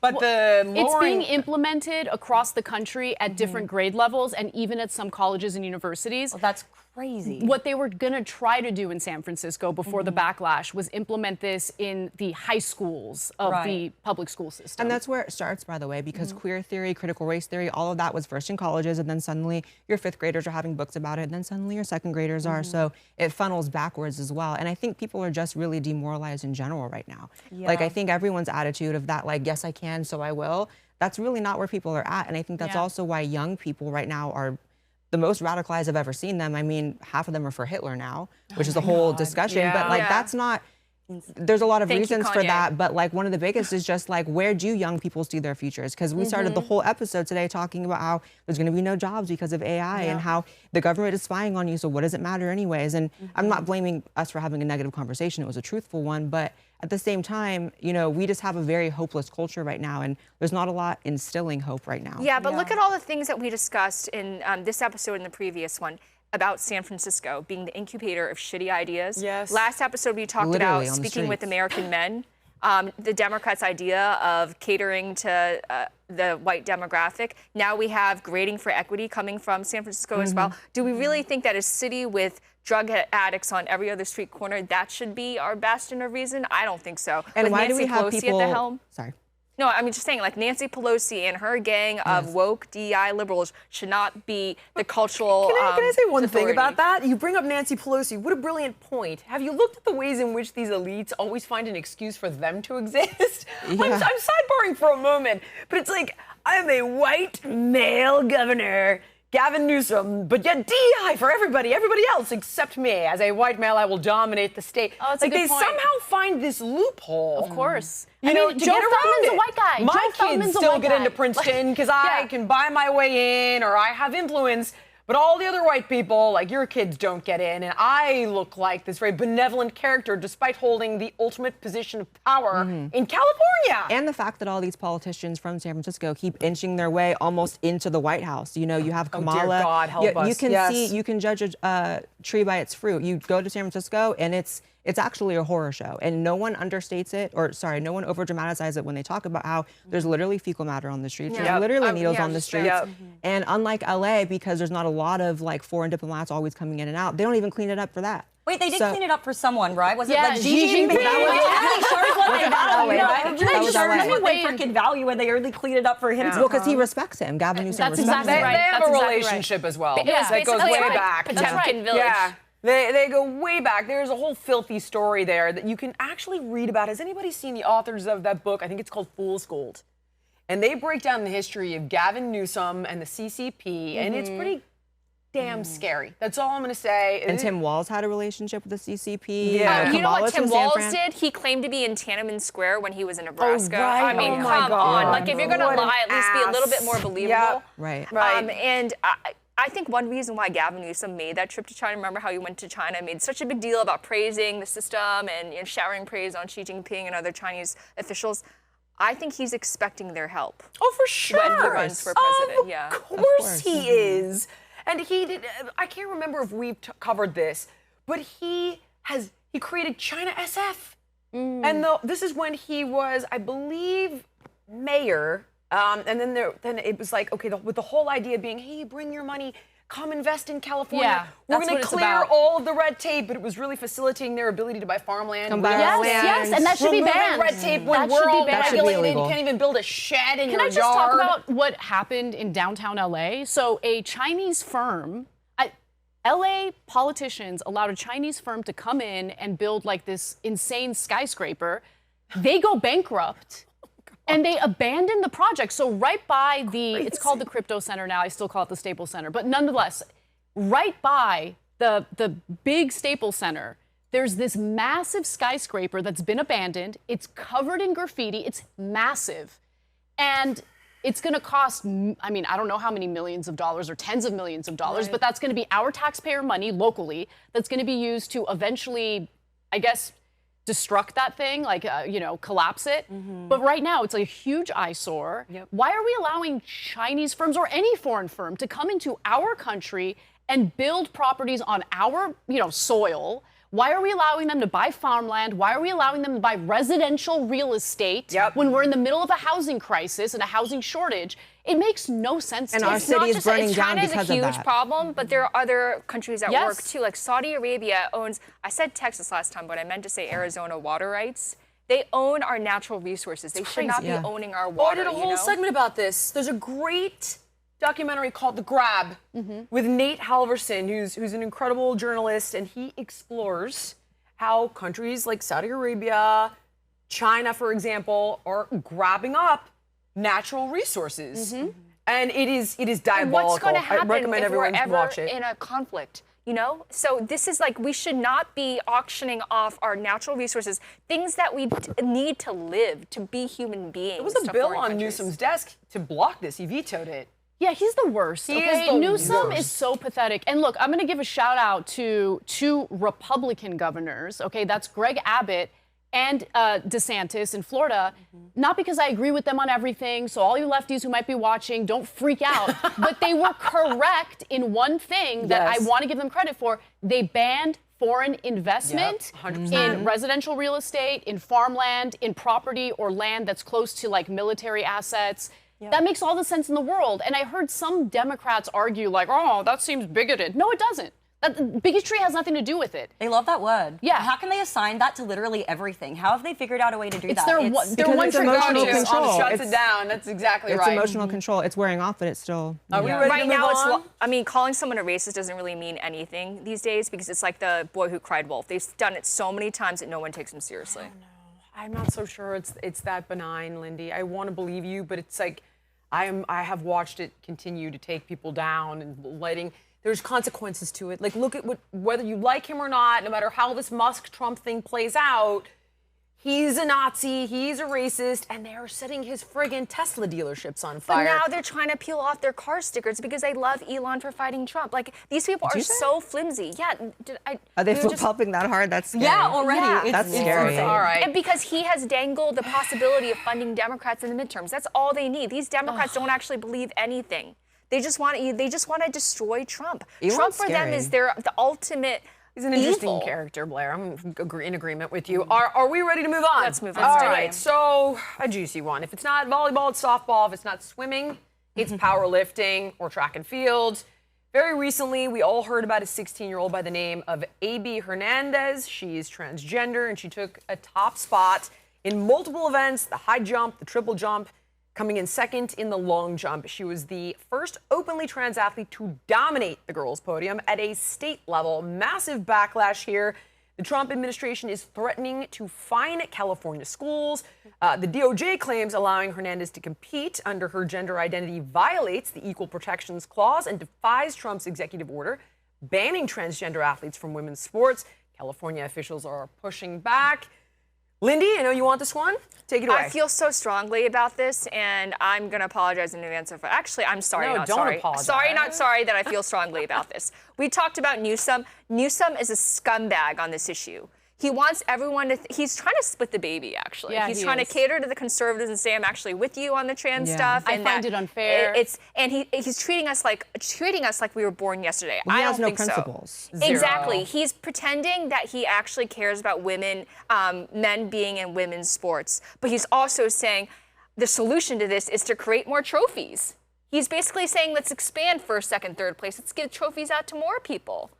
D: It's being implemented across the country at different grade levels and even at some colleges and universities.
E: Well, that's crazy.
D: What they were going to try to do in San Francisco before the backlash was implement this in the high schools of the public school system.
B: And that's where it starts, by the way, because queer theory, critical race theory, all of that was first in colleges, and then suddenly your 5th graders are having books about it, and then suddenly your 2nd graders are. So it funnels backwards as well. And I think people are just really demoralized in general right now. Like, I think everyone's attitude of that, like, yes, I can, so I will, that's really not where people are at. And I think that's also why young people right now are the most radicalized I've ever seen them. I mean, half of them are for Hitler now, which is a whole discussion, but like that's not, there's a lot of reasons for that, but like one of the biggest is just like, where do young people see their futures? Because we started the whole episode today talking about how there's gonna be no jobs because of AI and how the government is spying on you, so what does it matter anyways? And I'm not blaming us for having a negative conversation, it was a truthful one, but at the same time, you know, we just have a very hopeless culture right now, and there's not a lot instilling hope right now.
C: Yeah, but look at all the things that we discussed in this episode and the previous one about San Francisco being the incubator of shitty ideas.
A: Yes.
C: Last episode, we talked
B: Literally
C: about
B: on the
C: speaking with
B: streets.
C: American men. The Democrats' idea of catering to the white demographic. Now we have grading for equity coming from San Francisco as well. Do we really think that a city with drug addicts on every other street corner, that should be our bastion of reason? I don't think so.
B: And
C: with
B: why
C: Nancy
B: do we have
C: Pelosi
B: people?
C: at the helm?
B: Sorry.
C: No, I mean, just saying, like, Nancy Pelosi and her gang of woke DEI liberals should not be the cultural
A: Can I say one thing
C: authority.
A: about that? You bring up Nancy Pelosi. What a brilliant point. Have you looked at the ways in which these elites always find an excuse for them to exist? I'm sidebarring for a moment, but it's like, I'm a white male governor, Gavin Newsom, but yet DEI for everybody else except me. As a white male, I will dominate the state.
D: Oh, that's a
A: like
D: good
A: they
D: point.
A: somehow find this loophole.
D: Of course.
A: You know, to
D: Joe
A: get around
D: Feldman's
A: it.
D: a white guy. guy.
A: My
D: Joe
A: kids
D: Feldman's a
A: still
D: white
A: get
D: guy.
A: into Princeton because I can buy my way in or I have influence. But all the other white people, like your kids, don't get in. And I look like this very benevolent character despite holding the ultimate position of power in California.
B: And the fact that all these politicians from San Francisco keep inching their way almost into the White House. You know, you have Kamala.
A: Oh, dear God, help us.
B: You can
A: Yes.
B: see, you can judge a tree by its fruit. You go to San Francisco and it's actually a horror show. And no one understates it, or sorry, no one over dramatizes it when they talk about how there's literally fecal matter on the streets. There's literally needles on the streets. And unlike LA, because there's not a lot of like foreign diplomats always coming in and out, they don't even clean it up for that.
E: Wait, they did clean it up for someone, right? Was it
D: Yeah,
E: like Xi
D: Xi
E: Jinping?
D: Jinping.
E: That's what they freaking value, and they only clean it up for him.
B: Well, because he respects him. Gavin Newsom
D: That's
B: respects
D: exactly
B: him.
D: right.
A: They have
D: That's
A: a
D: exactly
A: relationship as well.
C: Yeah.
A: That goes
C: Basically,
A: way
C: right.
A: back.
C: Potemkin Village.
A: Yeah. They go way back. There's a whole filthy story there that you can actually read about. Has anybody seen the authors of that book? I think it's called Fool's Gold. And they break down the history of Gavin Newsom and the CCP, and it's pretty damn scary. That's all I'm going to say.
B: And Tim Walz had a relationship with the CCP.
A: Yeah.
C: You know what
B: Kamala's
C: Tim
B: from San
C: Walz
B: Fran.
C: did? He claimed to be in Tiananmen Square when he was in Nebraska.
A: right.
C: I mean,
A: Oh, my
C: come
A: God.
C: on. Like, if you're going to
A: What an
C: lie, at least be a little bit more
A: ass.
C: believable.
A: Yeah.
B: Right.
C: And I think one reason why Gavin Newsom made that trip to China, remember how he went to China, made such a big deal about praising the system and showering praise on Xi Jinping and other Chinese officials. I think he's expecting their help.
A: Oh, for sure.
C: When he runs for president,
A: Of course he is. And he did, I can't remember if we've covered this, but he created China SF. And this is when he was, I believe, mayor. And then it was like, okay, with the whole idea being, hey, bring your money, come invest in California.
D: Yeah,
A: We're
D: that's
A: going
D: what
A: to
D: it's
A: clear
D: about.
A: all of the red tape, but it was really facilitating their ability to buy farmland.
B: Come buy
D: Yes,
B: our land.
D: yes, and that should be
A: Removing
D: banned.
A: red tape when
D: That
A: we're
D: should be
A: all
D: banned.
B: That should be
A: regulated. You
B: illegal.
A: can't even build a shed in
D: Can
A: your
D: I just
A: yard.
D: talk about what happened in downtown LA? So a Chinese firm, LA politicians allowed a Chinese firm to come in and build like this insane skyscraper. They go bankrupt. And they abandoned the project. So right by it's called the Crypto Center now. I still call it the Staples Center. But nonetheless, right by the big Staples Center, there's this massive skyscraper that's been abandoned. It's covered in graffiti. It's massive. And it's going to cost, I mean, I don't know how many millions of dollars or tens of millions of dollars, but that's going to be our taxpayer money locally that's going to be used to eventually, I guess, destruct that thing, like, collapse it. But right now, it's a huge eyesore. Why are we allowing Chinese firms or any foreign firm to come into our country and build properties on our, soil? Why are we allowing them to buy farmland? Why are we allowing them to buy residential real estate when we're in the middle of a housing crisis and a housing shortage? It makes no sense
B: And
D: to
B: our
D: me.
B: city is burning down
C: China is
B: because
C: a
B: of
C: huge
B: that.
C: problem, but there are other countries at
D: Yes.
C: work too. Like Saudi Arabia owns, I said Texas last time, but I meant to say Arizona water rights. They own our natural resources. They should not be owning our
A: I
C: water.
A: did a whole segment about this. There's a great documentary called The Grab with Nate Halverson, who's an incredible journalist, and he explores how countries like Saudi Arabia, China, for example, are grabbing up natural resources. And it is diabolical.
C: And what's going to
A: I
C: happen
A: recommend
C: if we're
A: everyone
C: ever
A: watch it.
C: in a conflict? So this is like, we should not be auctioning off our natural resources, things that we need to live, to be human beings.
A: There was a
C: to
A: bill
C: foreign
A: on
C: countries.
A: Newsom's desk to block this. He vetoed it.
D: Yeah, he's the worst.
A: He
D: okay?
A: is the
D: Newsom
A: worst.
D: is so pathetic. And look, I'm going to give a shout out to two Republican governors. Okay, that's Greg Abbott and DeSantis in Florida. Not because I agree with them on everything. So all you lefties who might be watching, don't freak out. But they were correct in one thing that I want to give them credit for. They banned foreign investment
A: 100%.
D: in residential real estate, in farmland, in property or land that's close to like military assets. That makes all the sense in the world. And I heard some Democrats argue like, oh, that seems bigoted. No, it doesn't. Bigotry has nothing to do with it.
E: They love that word.
D: Yeah.
E: How can they assign that to literally everything? How have they figured out a way to do
D: It's
E: that?
D: their
B: because
D: one
B: it's
D: trick
B: emotional
D: pony.
B: control.
A: Shuts
B: It's-
A: it down. That's exactly
B: It's
A: right.
B: emotional control. It's wearing off, but it's still.
A: Are we ready to
C: Right
A: move
C: now,
A: on?
C: calling someone a racist doesn't really mean anything these days because it's like the boy who cried wolf. They've done it so many times that no one takes them seriously.
A: I'm not so sure it's that benign, Lindy. I want to believe you, but it's like I have watched it continue to take people down and there's consequences to it. Like, look at whether you like him or not, no matter how this Musk-Trump thing plays out, he's a Nazi, he's a racist, and they are setting his friggin' Tesla dealerships on
C: But
A: fire.
C: now they're trying to peel off their car stickers because they love Elon for fighting Trump. Like, these people are so flimsy. Yeah.
B: Are they flip-flopping that hard? That's scary.
E: Yeah, already.
C: Yeah.
B: That's scary.
A: All right.
C: And because he has dangled the possibility of funding Democrats in the midterms. That's all they need. These Democrats don't actually believe anything. They just want to destroy Trump.
B: Elon's
C: Trump for them
B: scary.
C: is the ultimate.
A: He's an interesting
C: evil.
A: character, Blair. I'm in agreement with you. Are we ready to move on?
C: Let's move on.
A: All
C: Let's do it.
A: right, so a juicy one. If it's not volleyball, it's softball. If it's not swimming, it's powerlifting or track and field. Very recently, we all heard about a 16-year-old by the name of A.B. Hernandez. She is transgender, and she took a top spot in multiple events, the high jump, the triple jump, coming in second in the long jump. She was the first openly trans athlete to dominate the girls' podium at a state level. Massive backlash here. The Trump administration is threatening to fine California schools. The DOJ claims allowing Hernandez to compete under her gender identity violates the Equal Protections Clause and defies Trump's executive order banning transgender athletes from women's sports. California officials are pushing back. Lindy, I know you want this one. Take it away.
C: I feel so strongly about this, and I'm going to apologize in advance. Actually, I'm sorry,
A: No,
C: not
A: don't
C: sorry.
A: apologize.
C: Sorry, not sorry that I feel strongly about this. We talked about Newsom. Newsom is a scumbag on this issue. He wants everyone to. He's trying to split the baby. Actually,
D: Yeah,
C: he's
D: he
C: trying
D: is.
C: to cater to the conservatives and say, "I'm actually with you on the trans stuff."
D: I
C: and
D: find
C: that
D: it unfair.
C: He's treating us like we were born yesterday.
B: Well, he
C: I
B: has
C: don't
B: no
C: think
B: principles.
C: so. Exactly. He's pretending that he actually cares about women, men being in women's sports, but he's also saying the solution to this is to create more trophies. He's basically saying, let's expand first, second, third place. Let's give trophies out to more people.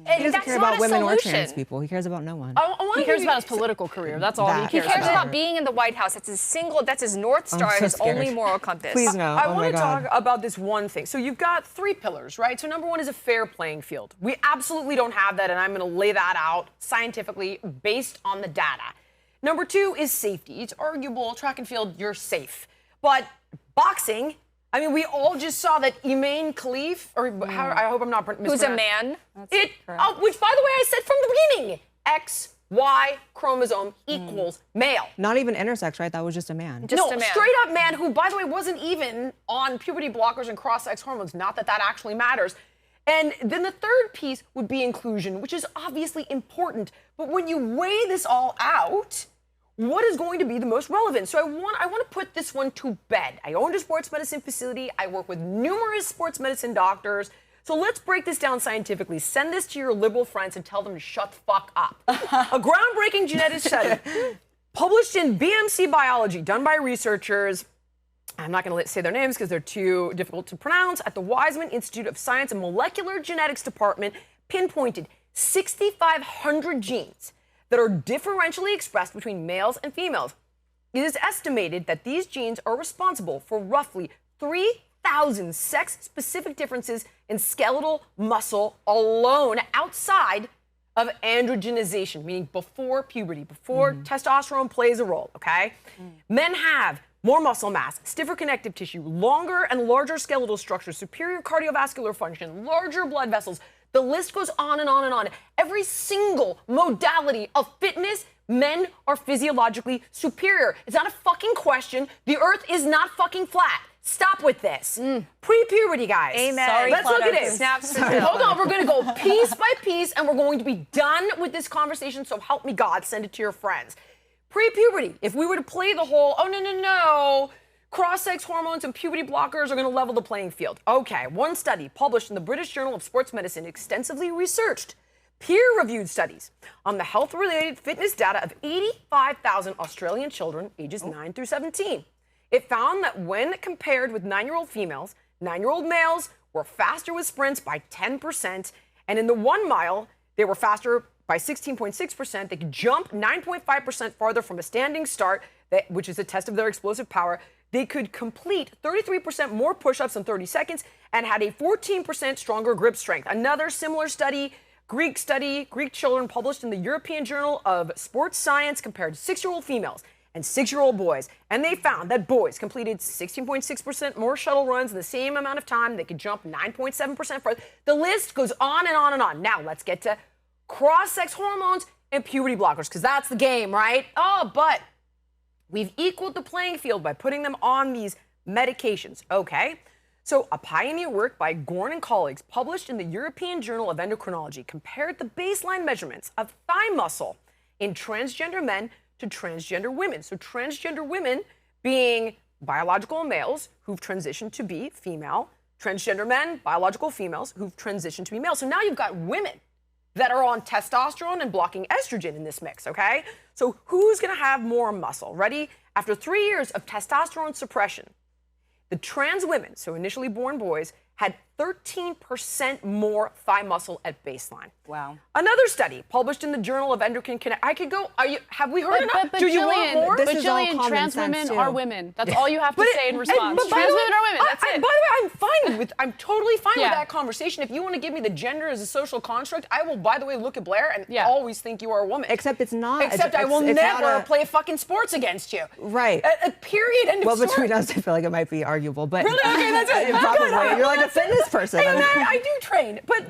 C: And
B: He doesn't
C: that's
B: care
C: not
B: about
C: a
B: women or
C: solution.
B: trans people. He cares about no one.
D: He cares about his political career. That's all
B: That-
D: he
C: He
D: cares
C: cares
D: about.
C: about being in the White House. That's his North Star,
B: so
C: his only
B: scared.
C: moral compass.
B: Please no.
A: I
B: Oh
A: want
B: my
A: to
B: God.
A: talk about this one thing. So you've got three pillars, right? So number one is a fair playing field. We absolutely don't have that, and I'm going to lay that out scientifically based on the data. Number two is safety. It's arguable, track and field, you're safe. But boxing, I mean, we all just saw that Imane Khalif, or how, I hope I'm not mispronouncing.
C: Who's a man?
A: Which, by the way, I said from the beginning, XY chromosome equals male.
B: Not even intersex, right? That was just a man.
C: Just
A: No,
C: a man.
A: straight up man who, by the way, wasn't even on puberty blockers and cross-sex hormones. Not that that actually matters. And then the third piece would be inclusion, which is obviously important. But when you weigh this all out, what is going to be the most relevant? So I want to put this one to bed. I owned a sports medicine facility. I work with numerous sports medicine doctors. So let's break this down scientifically. Send this to your liberal friends and tell them to shut the fuck up. A groundbreaking genetic study published in BMC Biology, done by researchers, I'm not going to say their names because they're too difficult to pronounce, at the Weizmann Institute of Science and Molecular Genetics Department, pinpointed 6,500 genes that are differentially expressed between males and females. It is estimated that these genes are responsible for roughly 3,000 sex-specific differences in skeletal muscle alone outside of androgenization, meaning before puberty, before testosterone plays a role, okay? Men have more muscle mass, stiffer connective tissue, longer and larger skeletal structures, superior cardiovascular function, larger blood vessels. The list goes on and on and on. Every single modality of fitness, men are physiologically superior. It's not a fucking question. The earth is not fucking flat. Stop with this. Pre-puberty, guys.
C: Amen.
A: Sorry, let's look at it.
C: Snaps for
A: Hold on, we're gonna go piece by piece and we're going to be done with this conversation, so help me God, send it to your friends. Pre-puberty, if we were to play the whole, oh no, cross-sex hormones and puberty blockers are going to level the playing field. Okay, one study published in the British Journal of Sports Medicine extensively researched peer-reviewed studies on the health-related fitness data of 85,000 Australian children ages 9 through 17. It found that when compared with 9-year-old females, 9-year-old males were faster with sprints by 10%, and in the 1 mile, they were faster by 16.6%. They could jump 9.5% farther from a standing start, which is a test of their explosive power. They could complete 33% more push-ups in 30 seconds and had a 14% stronger grip strength. Another similar study, Greek children published in the European Journal of Sports Science compared 6-year-old females and 6-year-old boys. And they found that boys completed 16.6% more shuttle runs in the same amount of time. They could jump 9.7% further. The list goes on and on and on. Now let's get to cross-sex hormones and puberty blockers, because that's the game, right? Oh, but we've equaled the playing field by putting them on these medications. Okay. So a pioneer work by Gorn and colleagues published in the European Journal of Endocrinology compared the baseline measurements of thigh muscle in transgender men to transgender women. So transgender women being biological males who've transitioned to be female, transgender men, biological females who've transitioned to be male. So now you've got women that are on testosterone and blocking estrogen in this mix, okay? So who's gonna have more muscle? Ready? After 3 years of testosterone suppression, the trans women, so initially born boys, had 13% more thigh muscle at baseline.
E: Wow.
A: Another study published in the Journal of Endocrine Connect. I could go. Have we heard enough?
D: But
A: Do you want more?
D: But Jillian, trans women are women. That's all you have to say in response.
A: But
D: Trans women are women. That's it.
A: By the way, I'm totally fine with that conversation. If you want to give me the gender as a social construct, I will, by the way, look at Blair and always think you are a woman.
B: Except it's not.
A: Except I will never play fucking sports against you.
B: Right.
A: Period. End of story.
B: Between us, I feel like it might be arguable, but
A: really, okay, that's it.
B: Probably. You're like a fitness person.
A: Hey, I do train, but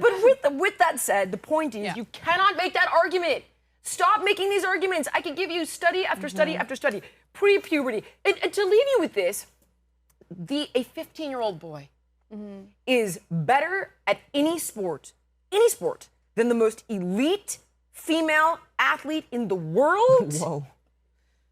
A: with that said, the point is you cannot make that argument. Stop making these arguments. I could give you study after study after study. Pre-puberty, and to leave you with this, a 15-year-old boy is better at any sport than the most elite female athlete in the world.
B: Whoa.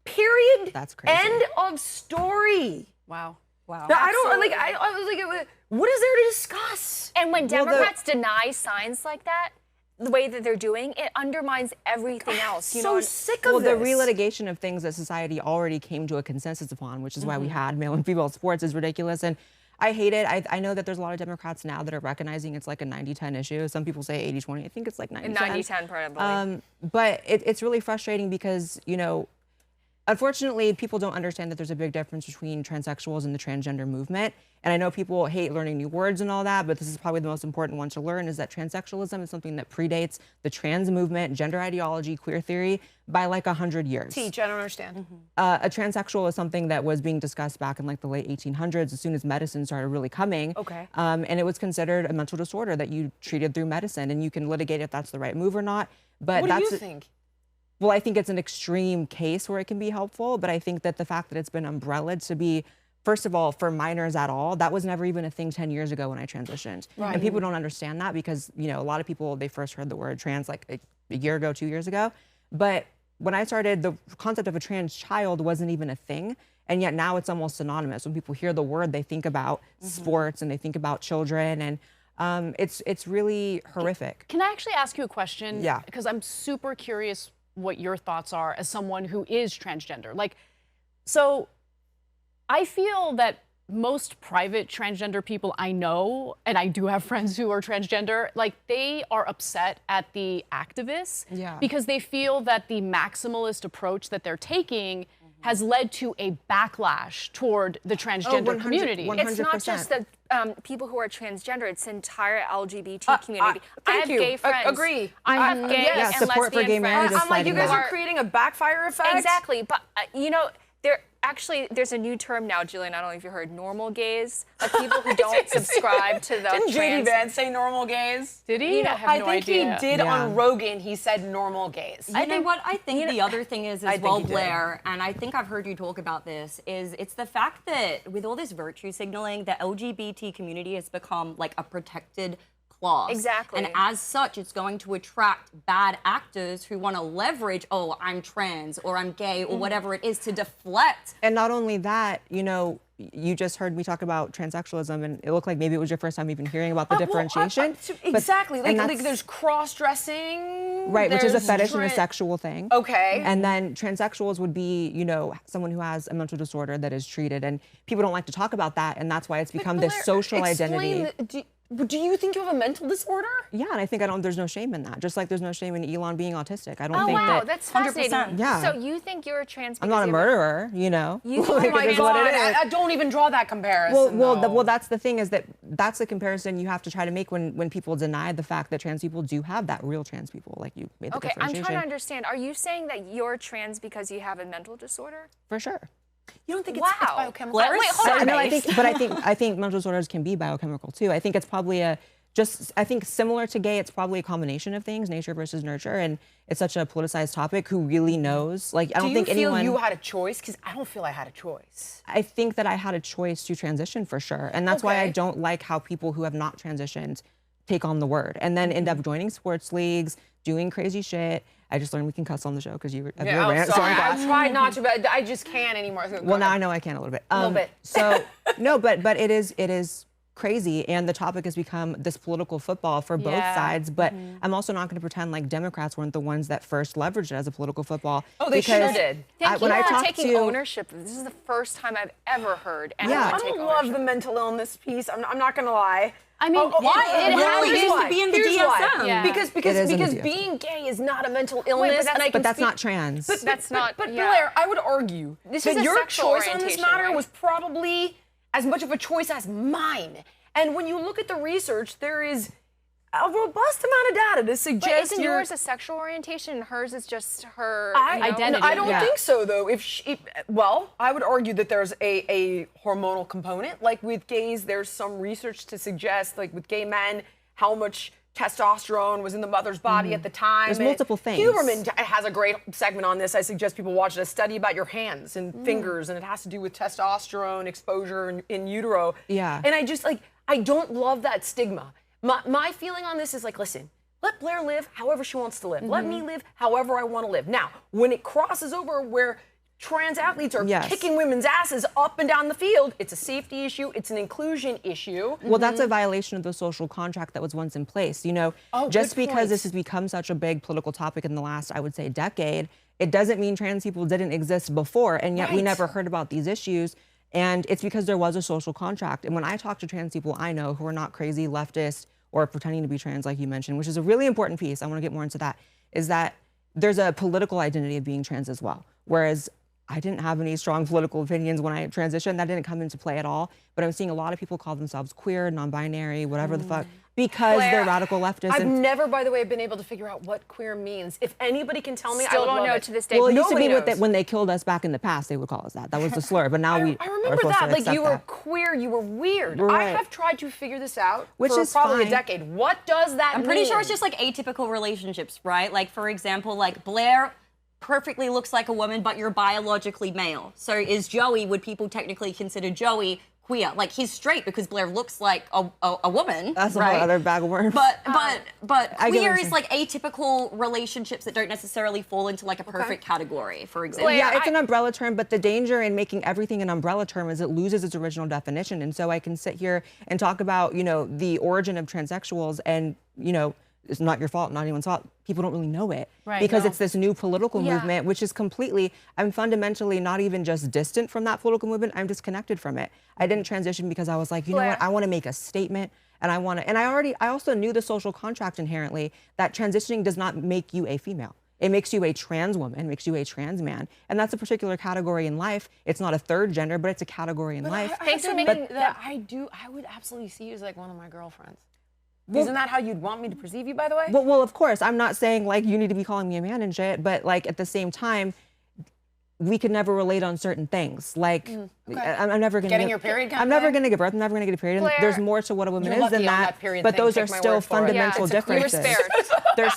A: Period.
B: That's crazy.
E: End
A: of story.
D: Wow.
E: Wow.
A: Now, I don't like. I was like, what is there to discuss?
C: And when Democrats deny science like that, the way that they're doing, it undermines everything else. You know,
A: sick of
B: well,
A: this.
B: the relitigation of things that society already came to a consensus upon, which is why we had male and female sports, is ridiculous. And I hate it. I know that there's a lot of Democrats now that are recognizing it's like a 90-10 issue. Some people say 80-20. I think it's like 90-10.
C: 90-10 probably.
B: But it's really frustrating because, you know, unfortunately, people don't understand that there's a big difference between transsexuals and the transgender movement. And I know people hate learning new words and all that, but this is probably the most important one to learn, is that transsexualism is something that predates the trans movement, gender ideology, queer theory by like 100 years.
A: Teach, I don't understand.
B: A transsexual is something that was being discussed back in like the late 1800s, as soon as medicine started really coming.
A: Okay.
B: And it was considered a mental disorder that you treated through medicine, and you can litigate if that's the right move or not. But
A: what do you think?
B: Well, I think it's an extreme case where it can be helpful, but I think that the fact that it's been umbrellaed to be, first of all, for minors at all, that was never even a thing 10 years ago when I transitioned.
A: Right.
B: And people don't understand that because, you know, a lot of people, they first heard the word trans like a year ago, 2 years ago. But when I started, the concept of a trans child wasn't even a thing. And yet now it's almost synonymous. When people hear the word, they think about sports and they think about children. And it's really horrific.
D: Can I actually ask you a question?
B: Yeah.
D: Because I'm super curious what your thoughts are as someone who is transgender. Like, so I feel that most private transgender people I know, and I do have friends who are transgender, like they are upset at the activists because they feel that the maximalist approach that they're taking has led to a backlash toward the transgender community.
B: 100%.
C: It's not just that people who are transgender, it's the entire LGBT community. I have gay friends.
A: Agree.
C: I have gay and
B: support
C: lesbian
B: for gay marriage.
C: friends.
A: I'm like, you guys are creating a backfire effect?
C: Exactly, but you know, there's a new term now, Jillian, I don't know if you heard, normal gays, like people who don't subscribe to the
A: Didn't
C: trans.
A: JD Vance say normal gays?
D: Did he?
C: You know,
D: I have no idea.
A: I think he did on Rogan. He said normal gays.
E: You know what I think the other thing is as well,
A: he did.
E: Blair, and I think I've heard you talk about this, is it's the fact that with all this virtue signaling, the LGBT community has become like a protected class.
C: Exactly.
E: And as such, it's going to attract bad actors who want to leverage, oh, I'm trans or I'm gay or whatever it is to deflect.
B: And not only that, you know, you just heard me talk about transsexualism, and it looked like maybe it was your first time even hearing about the differentiation.
A: Exactly.
B: But,
A: like there's cross-dressing.
B: Right, which is a fetish and a sexual thing.
A: Okay.
B: And then transsexuals would be, you know, someone who has a mental disorder that is treated, and people don't like to talk about that, and that's why it's become this social identity.
A: Do you think you have a mental disorder?
B: Yeah, and I think there's no shame in that. Just like there's no shame in Elon being autistic. I don't
C: Oh
B: think
C: wow,
B: that.
C: that's fascinating.
E: 100%.
B: Yeah.
C: So you think you're trans?
B: I'm not a murderer, you know.
C: You
A: Oh
C: think
A: my
C: you're
A: God,
C: trans?
A: I don't even draw that comparison.
B: Well, that's the thing, is that's the comparison you have to try to make when people deny the fact that trans people do have that, real trans people, like you made the
C: Okay, I'm
B: differentiation.
C: trying to understand. Are you saying that you're trans because you have a mental disorder?
B: For sure.
A: You don't think
C: Wow.
A: it's biochemical?
E: Blair,
C: Wait, hold on.
B: No, I think mental disorders can be biochemical too. I think it's probably I think similar to gay, it's probably a combination of things, nature versus nurture, and it's such a politicized topic. Who really knows? Like, I don't think anyone.
A: Do you feel you had a choice? Because I don't feel I had a choice.
B: I think that I had a choice to transition for sure, and that's why I don't like how people who have not transitioned take on the word and then end up joining sports leagues, doing crazy shit. I just learned we can cuss on the show because you were
A: sorry. I tried not to, but I just can't anymore.
B: Well, now I know I can a little bit.
A: A little bit.
B: So no, but it is crazy, and the topic has become this political football for both sides. But I'm also not going to pretend like Democrats weren't the ones that first leveraged it as a political football.
A: Oh, they sure did.
C: Thank you for taking ownership. This is the first time I've ever heard anyone take ownership.
A: I don't love the mental illness piece. I'm not going to lie.
E: I mean, it really used to be in the DSM.
A: Yeah. Because being gay is not a mental illness.
B: But that's not trans.
A: But Blair, I would argue that your choice on this matter was probably as much of a choice as mine. And when you look at the research, there is a robust amount of data to suggest.
C: But isn't yours a sexual orientation and hers is just her
A: identity? I don't think so, though. I would argue that there's a hormonal component. Like with gays, there's some research to suggest, like with gay men, how much testosterone was in the mother's body at the time.
B: There's multiple things.
A: Huberman has a great segment on this. I suggest people watch it. A study about your hands and fingers, and it has to do with testosterone exposure in utero.
B: Yeah.
A: And I don't love that stigma. My feeling on this is like, listen, let Blair live however she wants to live. Let me live however I want to live. Now, when it crosses over where trans athletes are kicking women's asses up and down the field, it's a safety issue, it's an inclusion issue.
B: Well, that's a violation of the social contract that was once in place. You know, just because this has become such a big political topic in the last, I would say, decade, it doesn't mean trans people didn't exist before, and yet we never heard about these issues. And it's because there was a social contract. And when I talk to trans people I know who are not crazy leftist or pretending to be trans, like you mentioned, which is a really important piece, I want to get more into that, is that there's a political identity of being trans as well. Whereas I didn't have any strong political opinions when I transitioned. That didn't come into play at all. But I'm seeing a lot of people call themselves queer, non-binary, whatever the fuck, because they're radical leftists.
A: I've never, by the way, been able to figure out what queer means. If anybody can tell me,
C: Still
A: I
C: don't
A: would
C: know
A: love
C: to this day.
B: Well, it used to be when they killed us back in the past, they would call us that. That was the slur. But now
A: I remember that. Like, you were queer, you were weird.
B: Right.
A: I have tried to figure this out
B: Which
A: for
B: is
A: probably
B: fine.
A: a decade. What does that mean?
E: I'm pretty sure it's just like atypical relationships, right? Like, for example, like Blair perfectly looks like a woman, but you're biologically male. So would people technically consider Joey queer? Like, he's straight because Blair looks like a woman.
B: That's
E: right?
B: a whole other bag of worms.
E: But queer is like atypical relationships that don't necessarily fall into like a perfect category, for example.
B: Yeah, it's an umbrella term, but the danger in making everything an umbrella term is it loses its original definition. And so I can sit here and talk about, you know, the origin of transsexuals and, you know, it's not your fault, not anyone's fault. People don't really know it because it's this new political movement, which is I'm fundamentally not even just distant from that political movement. I'm disconnected from it. I didn't transition because I was like, you know what? I want to make a statement, and I also knew the social contract inherently that transitioning does not make you a female. It makes you a trans woman, makes you a trans man. And that's a particular category in life. It's not a third gender, but it's a category in life.
A: Thanks for making that. I would absolutely see you as like one of my girlfriends. Isn't that how you'd want me to perceive you, by the way?
B: Well, of course. I'm not saying like you need to be calling me a man and shit, but like at the same time, we could never relate on certain things. Like, I'm never gonna
A: getting your period.
B: I'm never gonna give birth. I'm never gonna get a period.
C: Blair,
B: there's more to what a woman is than that.
A: But
B: those are still fundamental differences. There's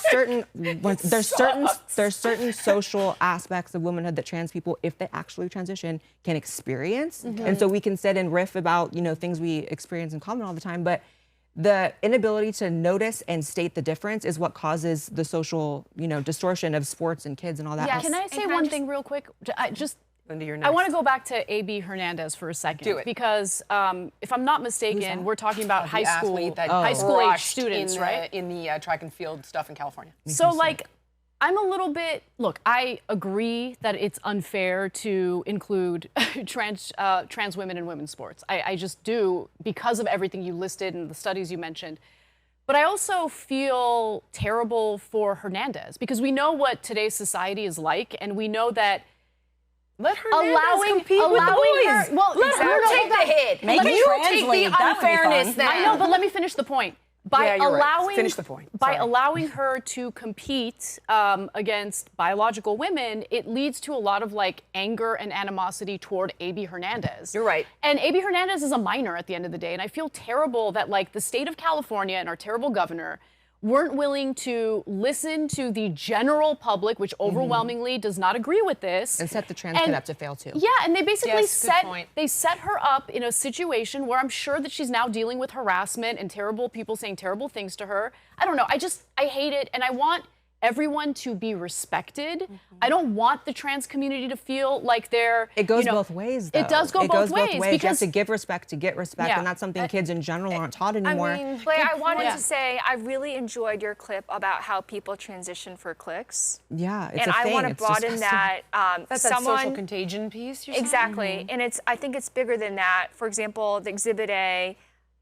B: certain social aspects of womanhood that trans people, if they actually transition, can experience. And so we can sit and riff about, you know, things we experience in common all the time, but the inability to notice and state the difference is what causes the social, you know, distortion of sports and kids and all that.
D: Yeah, can I say one thing real quick? I want to go back to A.B. Hernandez for a second.
A: Do it.
D: Because if I'm not mistaken, we're talking about high school age students, right?
A: In the track and field stuff in California.
D: So like, I'm a little bit, look, I agree that it's unfair to include trans women in women's sports. I just do, because of everything you listed and the studies you mentioned. But I also feel terrible for Hernandez because we know what today's society is like, and we know that
A: let Hernandez compete with the boys.
D: Let her
A: take the hit.
E: Make it
A: you
E: translate.
A: take the unfairness then.
D: I know, but let me finish the point. by
A: Yeah, you're right.
D: allowing
A: Finish the point.
D: by
A: Sorry.
D: allowing her to compete against biological women, it leads to a lot of like anger and animosity toward A.B. Hernandez.
A: You're right.
D: And A.B. Hernandez is a minor at the end of the day, and I feel terrible that like the state of California and our terrible governor weren't willing to listen to the general public, which overwhelmingly does not agree with this.
B: And set the trans kid up to fail too.
D: Yeah, and they basically
A: Yes, good point.
D: they set her up in a situation where I'm sure that she's now dealing with harassment and terrible people saying terrible things to her. I don't know. I hate it, and I want everyone to be respected. I don't want the trans community to feel like they're.
B: It goes both ways, though.
D: It does go both ways
B: You have
D: because
B: to give respect to get respect,
D: Yeah.
B: and that's something kids in general aren't taught anymore.
C: I mean, Blair, I wanted
D: Yeah.
C: to say I really enjoyed your clip about how people transition for clicks.
B: Yeah, it's
C: And
B: a
C: I
B: thing.
C: want to
B: It's
C: broaden
B: disgusting.
C: that.
A: That's
C: someone,
A: that social contagion piece. You're saying?
C: Exactly, and I think it's bigger than that. For example, the Exhibit A.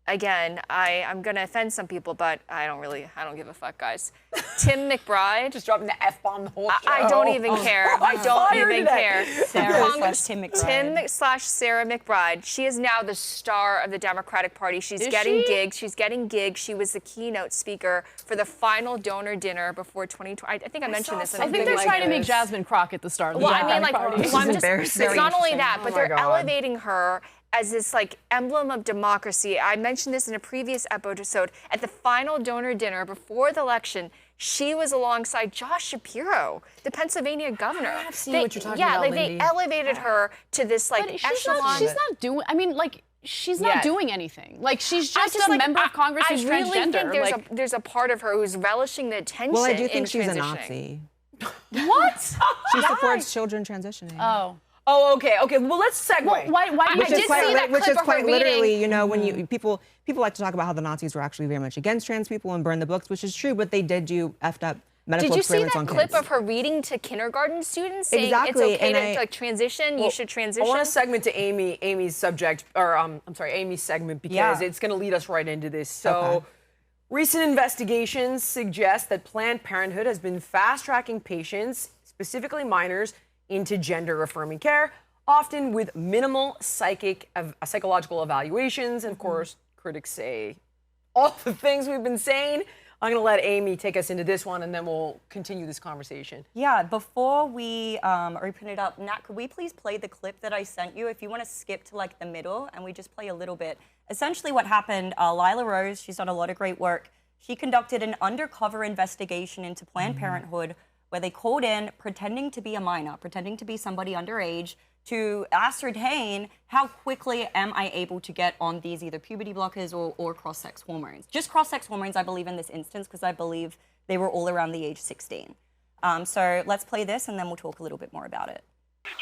C: Again, I'm gonna offend some people, but I don't give a fuck, guys. Tim McBride.
A: Just dropping the F-bomb the whole show.
C: I don't even care. I don't even care.
E: Sarah/Tim McBride.
C: Tim/Sarah McBride. She is now the star of the Democratic Party. She's getting gigs. She's getting gigs. She was the keynote speaker for the final donor dinner before 2020. I think I mentioned this.
D: I think they're trying to make Jasmine Crockett the star of the
C: Well, I mean,
D: Democratic
C: like,
D: Party.
C: well, I'm just,
B: embarrassing.
C: it's not only that, but
A: Oh my
C: they're
A: God.
C: elevating her as this like emblem of democracy. I mentioned this in a previous episode. At the final donor dinner before the election, she was alongside Josh Shapiro, the Pennsylvania governor.
A: I've seen what you're talking
C: yeah,
A: about,
C: like
A: Lindy.
C: they elevated her to this like
D: But
C: echelon.
D: she's not doing. I mean, like she's not
A: Yeah.
D: doing anything. Like she's
C: I
D: just a
C: like,
D: member of Congress who's
C: I really
D: transgender.
C: think there's a part of her who's relishing the attention.
B: Well, I do
C: in
B: think she's a
C: transitioning.
B: Nazi.
D: what?
B: She supports children transitioning.
A: Oh, okay. Well, let's segue.
D: Why do
C: I
D: you
C: did
D: just
C: see that
B: which
C: clip
B: is
C: of her
B: quite literally,
C: reading.
B: you know, when you people like to talk about how the Nazis were actually very much against trans people and burn the books, which is true, but they did do effed up medical
C: Did you see
B: experiments
C: that
B: on
C: clip
B: kids.
C: of her reading to kindergarten students saying
B: Exactly,
C: it's okay
B: and
C: to like transition, you should transition?
A: I want to segment to Amy's subject, or I'm sorry, Amy's segment, because it's going to lead us right into this. So,
B: Okay.
A: recent investigations suggest that Planned Parenthood has been fast-tracking patients, specifically minors, into gender-affirming care, often with minimal psychological evaluations. And of course, critics say all the things we've been saying. I'm going to let Amy take us into this one, and then we'll continue this conversation.
E: Yeah, before we open it up, Nat, could we please play the clip that I sent you? If you want to skip to like the middle and we just play a little bit. Essentially what happened, Lila Rose, she's done a lot of great work. She conducted an undercover investigation into Planned Parenthood where they called in pretending to be a minor, pretending to be somebody underage, to ascertain how quickly am I able to get on these either puberty blockers or cross-sex hormones. Just cross-sex hormones, I believe, in this instance, because I believe they were all around the age 16. So let's play this, and then we'll talk a little bit more about it.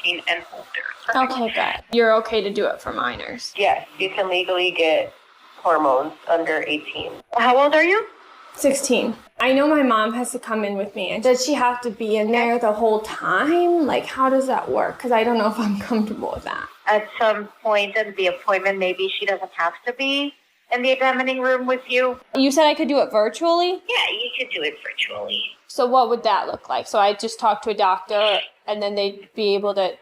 J: And older.
K: Okay, good. You're okay to do it for minors?
J: Yes, you can legally get hormones under 18. How old are you?
K: 16. I know my mom has to come in with me. And does she have to be in there the whole time? Like, how does that work? Because I don't know if I'm comfortable with that.
J: At some point in the appointment, maybe she doesn't have to be in the examining room with you.
K: You said I could do it virtually?
J: Yeah, you could do it virtually.
K: So what would that look like? So I just talk to a doctor and then they'd be able to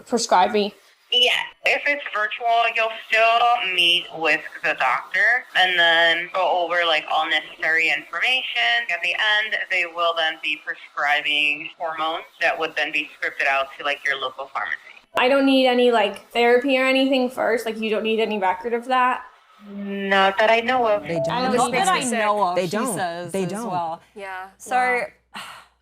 K: prescribe me?
J: Yeah, if it's virtual, you'll still meet with the doctor and then go over like all necessary information. At the end, they will then be prescribing hormones that would then be scripted out to like your local pharmacy.
K: I don't need any like therapy or anything first? Like you don't need any record of that?
J: Not that I know of.
B: They don't.
E: Not that I know of,
B: They
E: she
B: don't.
E: says
B: They
E: as
B: don't.
E: well.
C: Yeah.
E: So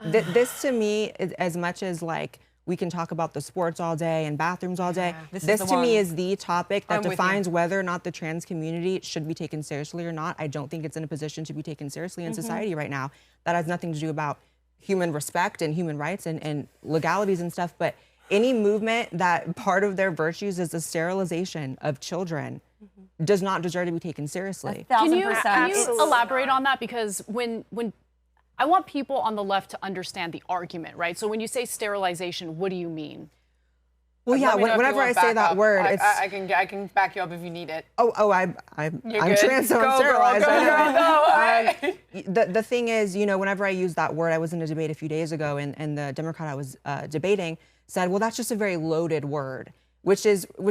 B: This to me, is, as much as like we can talk about the sports all day and bathrooms all day,
A: This is
B: this
A: the
B: to me
A: one.
B: is the topic that
A: I'm with
B: defines whether or not the trans community should be taken seriously or not. I don't think it's in a position to be taken seriously in society right now. That has nothing to do about human respect and human rights and legalities and stuff, but any movement that part of their virtues is the sterilization of children does not deserve to be taken seriously.
E: 1,000%.
D: Can you
C: Absolutely
D: elaborate
C: not.
D: on that? Because when I want people on the left to understand the argument, right? So when you say sterilization, what do you mean?
B: Well, yeah,
A: Let me know if you
B: whenever
A: want
B: I say that
A: backup.
B: word, it's
A: I can back you up if you need it.
B: I'm
A: You're good.
B: trans, so
A: Go,
B: I'm sterilized.
A: girl,
B: I
A: go,
B: know. The thing is, you know, whenever I use that word, I was in a debate a few days ago, and the Democrat I was debating said, well, that's just a very loaded word, which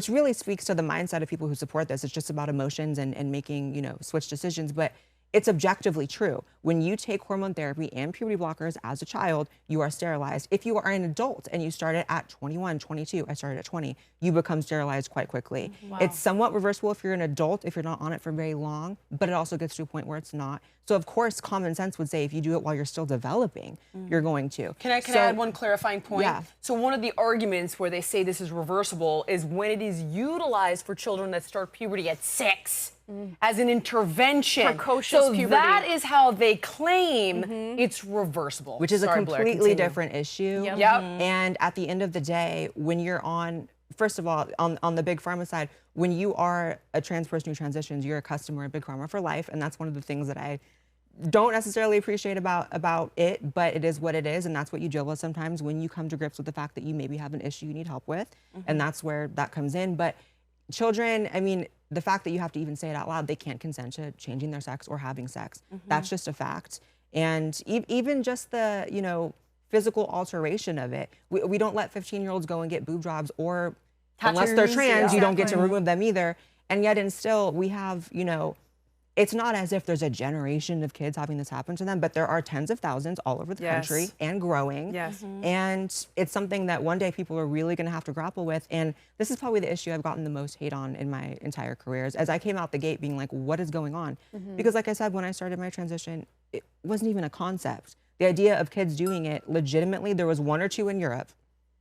B: really speaks to the mindset of people who support this. It's just about emotions and making, you know, switch decisions. But it's objectively true. When you take hormone therapy and puberty blockers as a child, you are sterilized. If you are an adult and you started at 21, 22, I started at 20, you become sterilized quite quickly. Wow. It's somewhat reversible if you're an adult, if you're not on it for very long, but it also gets to a point where it's not. So of course, common sense would say if you do it while you're still developing, you're going to.
A: Can I add one clarifying point?
B: Yeah.
A: So one of the arguments where they say this is reversible is when it is utilized for children that start puberty at 6. As an intervention.
D: Precocious puberty.
A: That is how they claim it's reversible.
B: Which is a completely different issue.
A: Yep.
B: And at the end of the day, when you're on, first of all, on the big pharma side, when you are a trans person who transitions, you're a customer of Big Pharma for life. And that's one of the things that I don't necessarily appreciate about it, but it is what it is. And that's what you deal with sometimes when you come to grips with the fact that you maybe have an issue you need help with. And that's where that comes in. But children, I mean, the fact that you have to even say it out loud, they can't consent to changing their sex or having sex. That's just a fact. And even just the, you know, physical alteration of it. We don't let 15-year-olds go and get boob jobs or unless they're trans, you don't get to remove them either. And yet and still we have, you know, it's not as if there's a generation of kids having this happen to them, but there are tens of thousands all over the country and growing. And it's something that one day people are really going to have to grapple with. And this is probably the issue I've gotten the most hate on in my entire career, is as I came out the gate being like, what is going on? Because like I said, when I started my transition, it wasn't even a concept. The idea of kids doing it legitimately, there was 1 or 2 in Europe.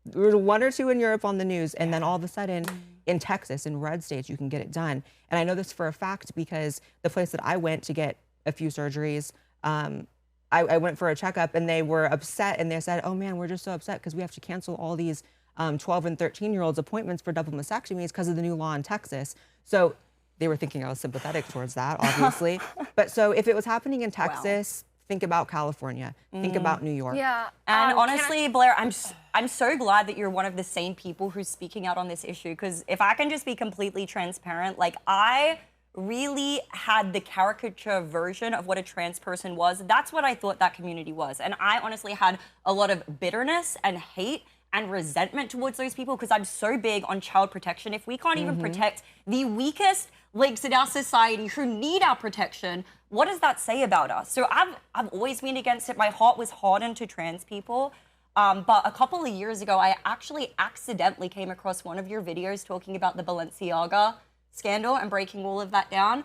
B: There were 1 or 2 in Europe on the news, and then all of a sudden, in Texas, in red states, you can get it done. And I know this for a fact because the place that I went to get a few surgeries, I went for a checkup, and they were upset, and they said, oh man, we're just so upset because we have to cancel all these 12 and 13-year-olds appointments for double mastectomies because of the new law in Texas. So they were thinking I was sympathetic towards that, obviously. But so if it was happening in Texas, think about California, think about New York.
E: Yeah, and honestly, Blair, I'm so glad that you're one of the sane people who's speaking out on this issue, because if I can just be completely transparent, like I really had the caricature version of what a trans person was. That's what I thought that community was. And I honestly had a lot of bitterness and hate and resentment towards those people because I'm so big on child protection. If we can't even protect the weakest links in our society who need our protection, what does that say about us? So I've always been against it. My heart was hardened to trans people. But a couple of years ago, I actually accidentally came across one of your videos talking about the Balenciaga scandal and breaking all of that down.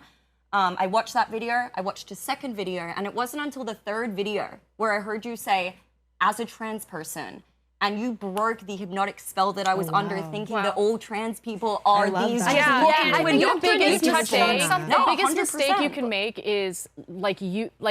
E: I watched that video, I watched a second video, and it wasn't until the third video where I heard you say, as a trans person, and you broke the hypnotic spell that I was under, thinking that all trans people are these.
D: I think the biggest
E: No,
D: mistake you can make is like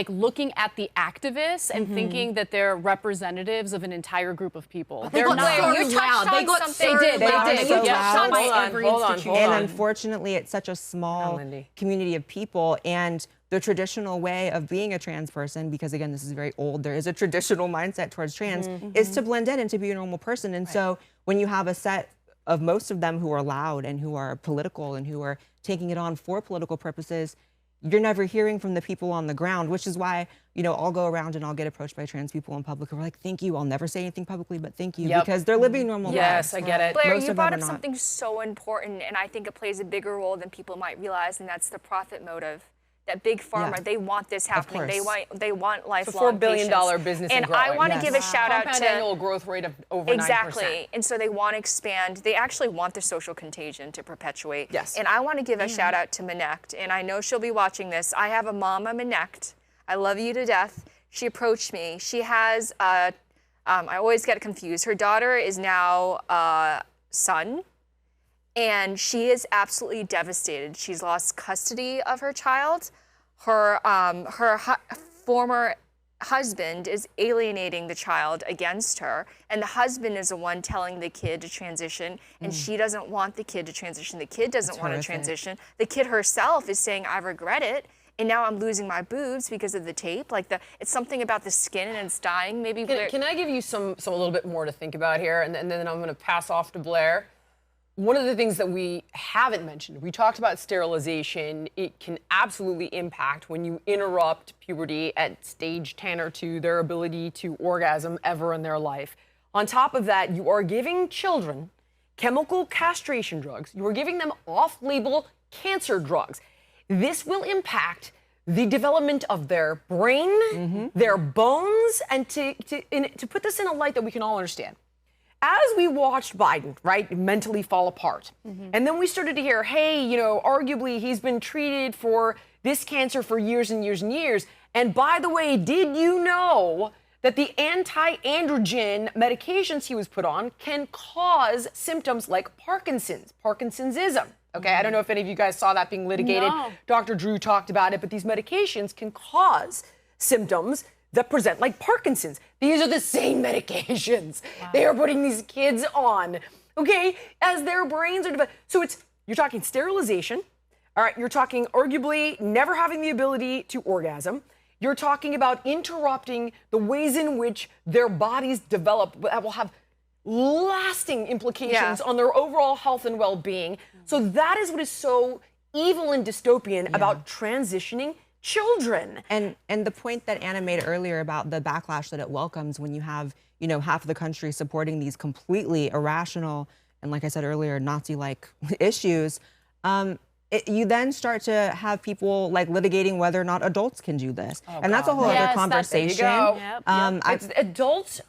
D: looking at the activists and thinking that they're representatives of an entire group of people. They're not.
C: You touched on something.
D: They did.
A: Hold on.
B: And unfortunately, it's such a small community of people, and the traditional way of being a trans person, because again, this is very old, there is a traditional mindset towards trans, is to blend in and to be a normal person. And so when you have a set of most of them who are loud and who are political and who are taking it on for political purposes, you're never hearing from the people on the ground, which is why, you know, I'll go around and I'll get approached by trans people in public who are like, thank you, I'll never say anything publicly, but thank you, because they're living normal lives.
A: Yes, I get it.
C: Blair, you brought up something so important, and I think it plays a bigger role than people might realize, and that's the profit motive. That Big Pharma, they want this happening. They want lifelong
A: $4 billion business
C: and
A: growing.
C: I want to give a shout out
A: Compound
C: to
A: annual growth rate of over 9%.
C: Exactly, and so they want to expand. They actually want the social contagion to perpetuate.
A: Yes.
C: And I want to give a shout out to Minect, and I know she'll be watching this. I have a mama, Minect. I love you to death. She approached me. She has, I always get confused. Her daughter is now a son. And she is absolutely devastated. She's lost custody of her child. Her former husband is alienating the child against her, and the husband is the one telling the kid to transition, and she doesn't want the kid to transition. The kid doesn't want to transition. The kid herself is saying, I regret it, and now I'm losing my boobs because of the tape. It's something about the skin and it's dying. Maybe.
A: Can I give you a little bit more to think about here, and then I'm going to pass off to Blair. One of the things that we haven't mentioned, we talked about sterilization. It can absolutely impact when you interrupt puberty at stage 10 or 2, their ability to orgasm ever in their life. On top of that, you are giving children chemical castration drugs. You are giving them off-label cancer drugs. This will impact the development of their brain, their bones, and to put this in a light that we can all understand. As we watched Biden, right, mentally fall apart, and then we started to hear, hey, you know, arguably he's been treated for this cancer for years and years and years. And by the way, did you know that the anti-androgen medications he was put on can cause symptoms like Parkinson'sism? Okay, I don't know if any of you guys saw that being litigated.
D: No.
A: Dr. Drew talked about it, but these medications can cause symptoms that present like Parkinson's. These are the same medications they are putting these kids on, okay, as their brains are developing. So you're talking sterilization, all right, you're talking arguably never having the ability to orgasm. You're talking about interrupting the ways in which their bodies develop that will have lasting implications on their overall health and well-being. So that is what is so evil and dystopian about transitioning children.
B: And the point that Anna made earlier about the backlash that it welcomes when you have, you know, half of the country supporting these completely irrational and, like I said earlier, Nazi-like issues, you then start to have people like litigating whether or not adults can do this. And that's a whole other conversation.
A: Adults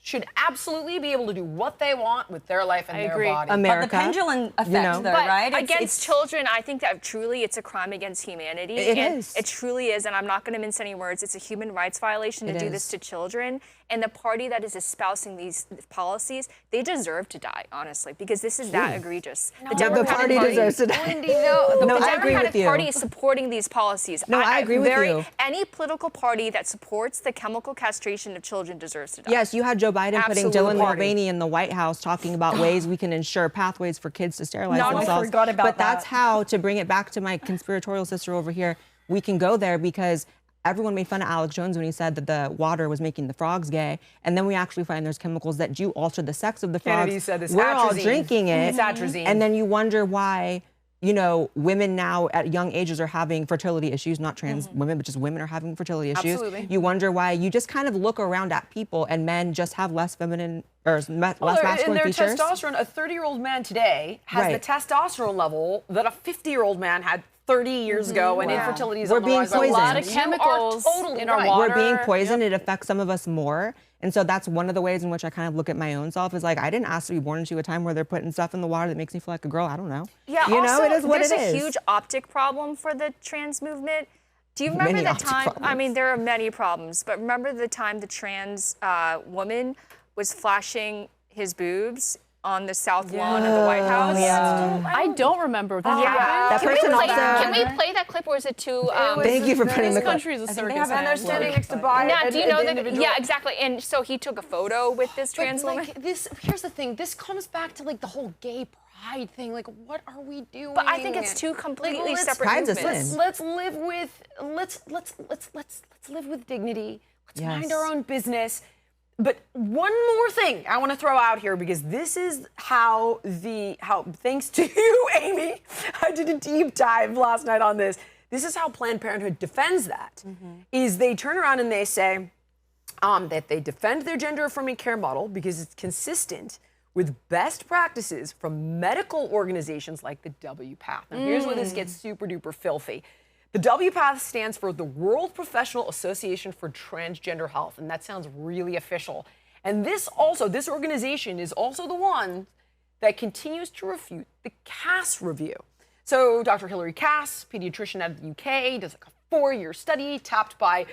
A: should absolutely be able to do what they want with their life and their body.
E: But the pendulum effect, though, right?
C: Against children, I think that truly it's a crime against humanity.
B: It is.
C: It truly is, and I'm not going to mince any words. It's a human rights violation to do this to children. And the party that is espousing these policies, they deserve to die, honestly, because this is that egregious.
B: The party deserves to die.
C: The Democratic Party is supporting these policies.
B: No, I agree with you.
C: Any political party that supports the chemical castration of children deserves to die.
B: Yes, you had Joe Biden putting Dylan Mulvaney in the White House talking about ways we can ensure pathways for kids to sterilize themselves.
E: I forgot about
B: but that's how, to bring it back to my conspiratorial sister over here, we can go there because everyone made fun of Alex Jones when he said that the water was making the frogs gay. And then we actually find there's chemicals that do alter the sex of the frogs.
A: Kennedy said this.
B: We're all drinking it.
A: It's atrazine.
B: And then you wonder why, you know, women now at young ages are having fertility issues, not trans women, but just women are having fertility issues.
A: Absolutely.
B: You wonder why you just kind of look around at people and men just have less feminine or less masculine
A: in their
B: features.
A: testosterone, a 30-year-old man today has the testosterone level that a 50-year-old man had 30 years ago, and infertility is on the rise.
B: We're being poisoned.
D: A lot of chemicals
A: totally
D: in our water.
B: We're being poisoned. It affects some of us more. And so that's one of the ways in which I kind of look at my own self is like, I didn't ask to be born into a time where they're putting stuff in the water that makes me feel like a girl. I don't know.
C: Yeah,
B: you
C: also,
B: know, it is what it is.
C: There's a huge optic problem for the trans movement. Do you remember the time? I mean, there are many problems, but remember the time the trans woman was flashing his boobs on the south lawn of the White House?
D: I don't remember that.
B: That person also.
C: Can we play that clip, or is it too?
B: Thank you for putting the
D: This country is a circus.
A: And they're standing next to Biden.
C: Now, do you know that? Yeah, exactly. And so he took a photo with this trans woman.
A: Here's the thing. This comes back to like the whole gay pride thing. Like, what are we doing?
C: But I think it's two completely separate movements.
A: Let's live with live with dignity. Let's mind our own business. But one more thing I want to throw out here, because this is how thanks to you, Amy, I did a deep dive last night on this. This is how Planned Parenthood defends that. Is they turn around and they say that they defend their gender-affirming care model because it's consistent with best practices from medical organizations like the WPATH. Now, here's where this gets super duper filthy. The WPATH stands for the World Professional Association for Transgender Health, and that sounds really official. And this organization is also the one that continues to refute the Cass review. So Dr. Hilary Cass, pediatrician out of the UK, does like a 4-year study tapped by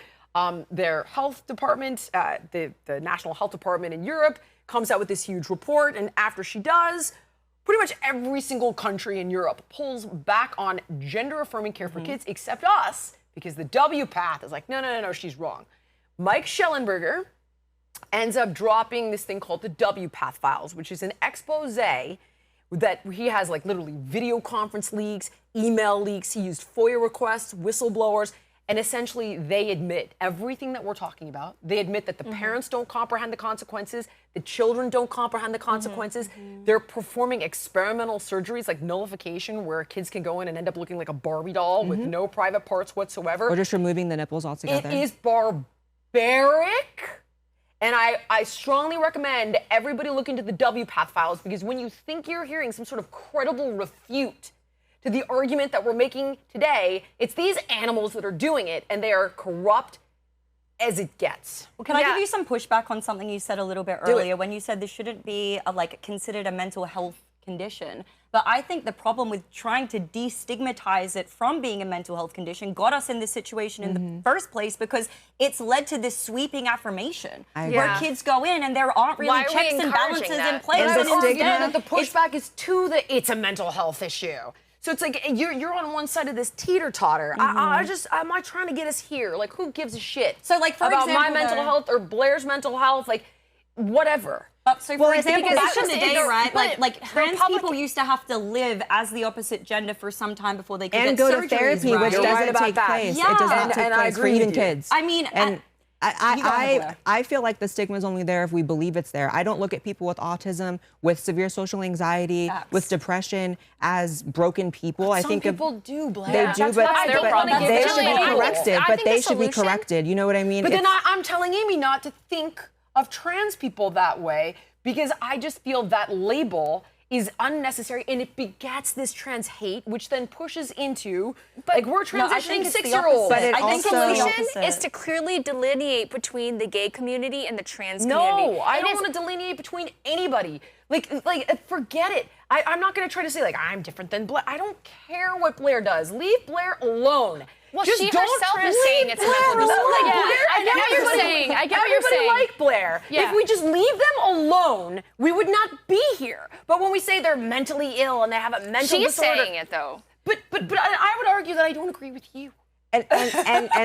A: their health department, the National Health Department in Europe, comes out with this huge report, and after she does, pretty much every single country in Europe pulls back on gender-affirming care for kids, except us, because the WPATH is like, no, she's wrong. Mike Schellenberger ends up dropping this thing called the WPATH files, which is an expose that he has like literally video conference leaks, email leaks. He used FOIA requests, whistleblowers, and essentially they admit everything that we're talking about. They admit that the parents don't comprehend the consequences, the children don't comprehend the consequences. They're performing experimental surgeries like nullification, where kids can go in and end up looking like a Barbie doll with no private parts whatsoever.
B: Or just removing the nipples altogether.
A: It is barbaric. And I strongly recommend everybody look into the WPATH files, because when you think you're hearing some sort of credible refute to the argument that we're making today. It's these animals that are doing it, and they are corrupt as it gets.
E: Well, can I give you some pushback on something you said a little bit earlier when you said this shouldn't be considered a mental health condition? But I think the problem with trying to destigmatize it from being a mental health condition got us in this situation in the first place, because it's led to this sweeping affirmation where kids go in and there aren't really checks and balances in place.
A: And I would argue that the pushback is to it's a mental health issue. So it's like you're on one side of this teeter-totter. Am I trying to get us here? Like, who gives a shit?
E: So, like, for
A: about
E: example,
A: my mental health or Blair's mental health? Like, whatever.
E: So, for example, back in the day, right? Like trans people used to have to live as the opposite gender for some time before they could
B: and
E: get
B: go to therapy, which doesn't take place.
E: Yeah.
B: It does not take
A: and
B: place for even kids.
E: I mean,
B: and I feel like the stigma is only there if we believe it's there. I don't look at people with autism, with severe social anxiety, with depression as broken people.
A: But
B: I think
A: some people do, Blair.
B: They do, but they should be corrected. But they should be corrected. You know what I mean?
A: But then I'm telling Amy not to think of trans people that way, because I just feel that label is unnecessary, and it begets this trans hate, which then pushes into, like, we're transitioning 6-year-olds.
C: But I think the solution is to clearly delineate between the gay community and the trans community.
A: No, I don't want to delineate between anybody. Like, forget it. I'm not going to try to say, like, I'm different than Blair. I don't care what Blair does. Leave Blair alone.
C: Well,
A: just
C: she
A: don't
C: herself is saying it's a mental disorder.
D: I get what you're saying. I get what you're saying.
A: Everybody like Blair. If we just leave them alone, we would not be here. But when we say they're mentally ill and they have a mental disorder.
C: She's saying it, though.
A: But I would argue that I don't agree with you.
B: And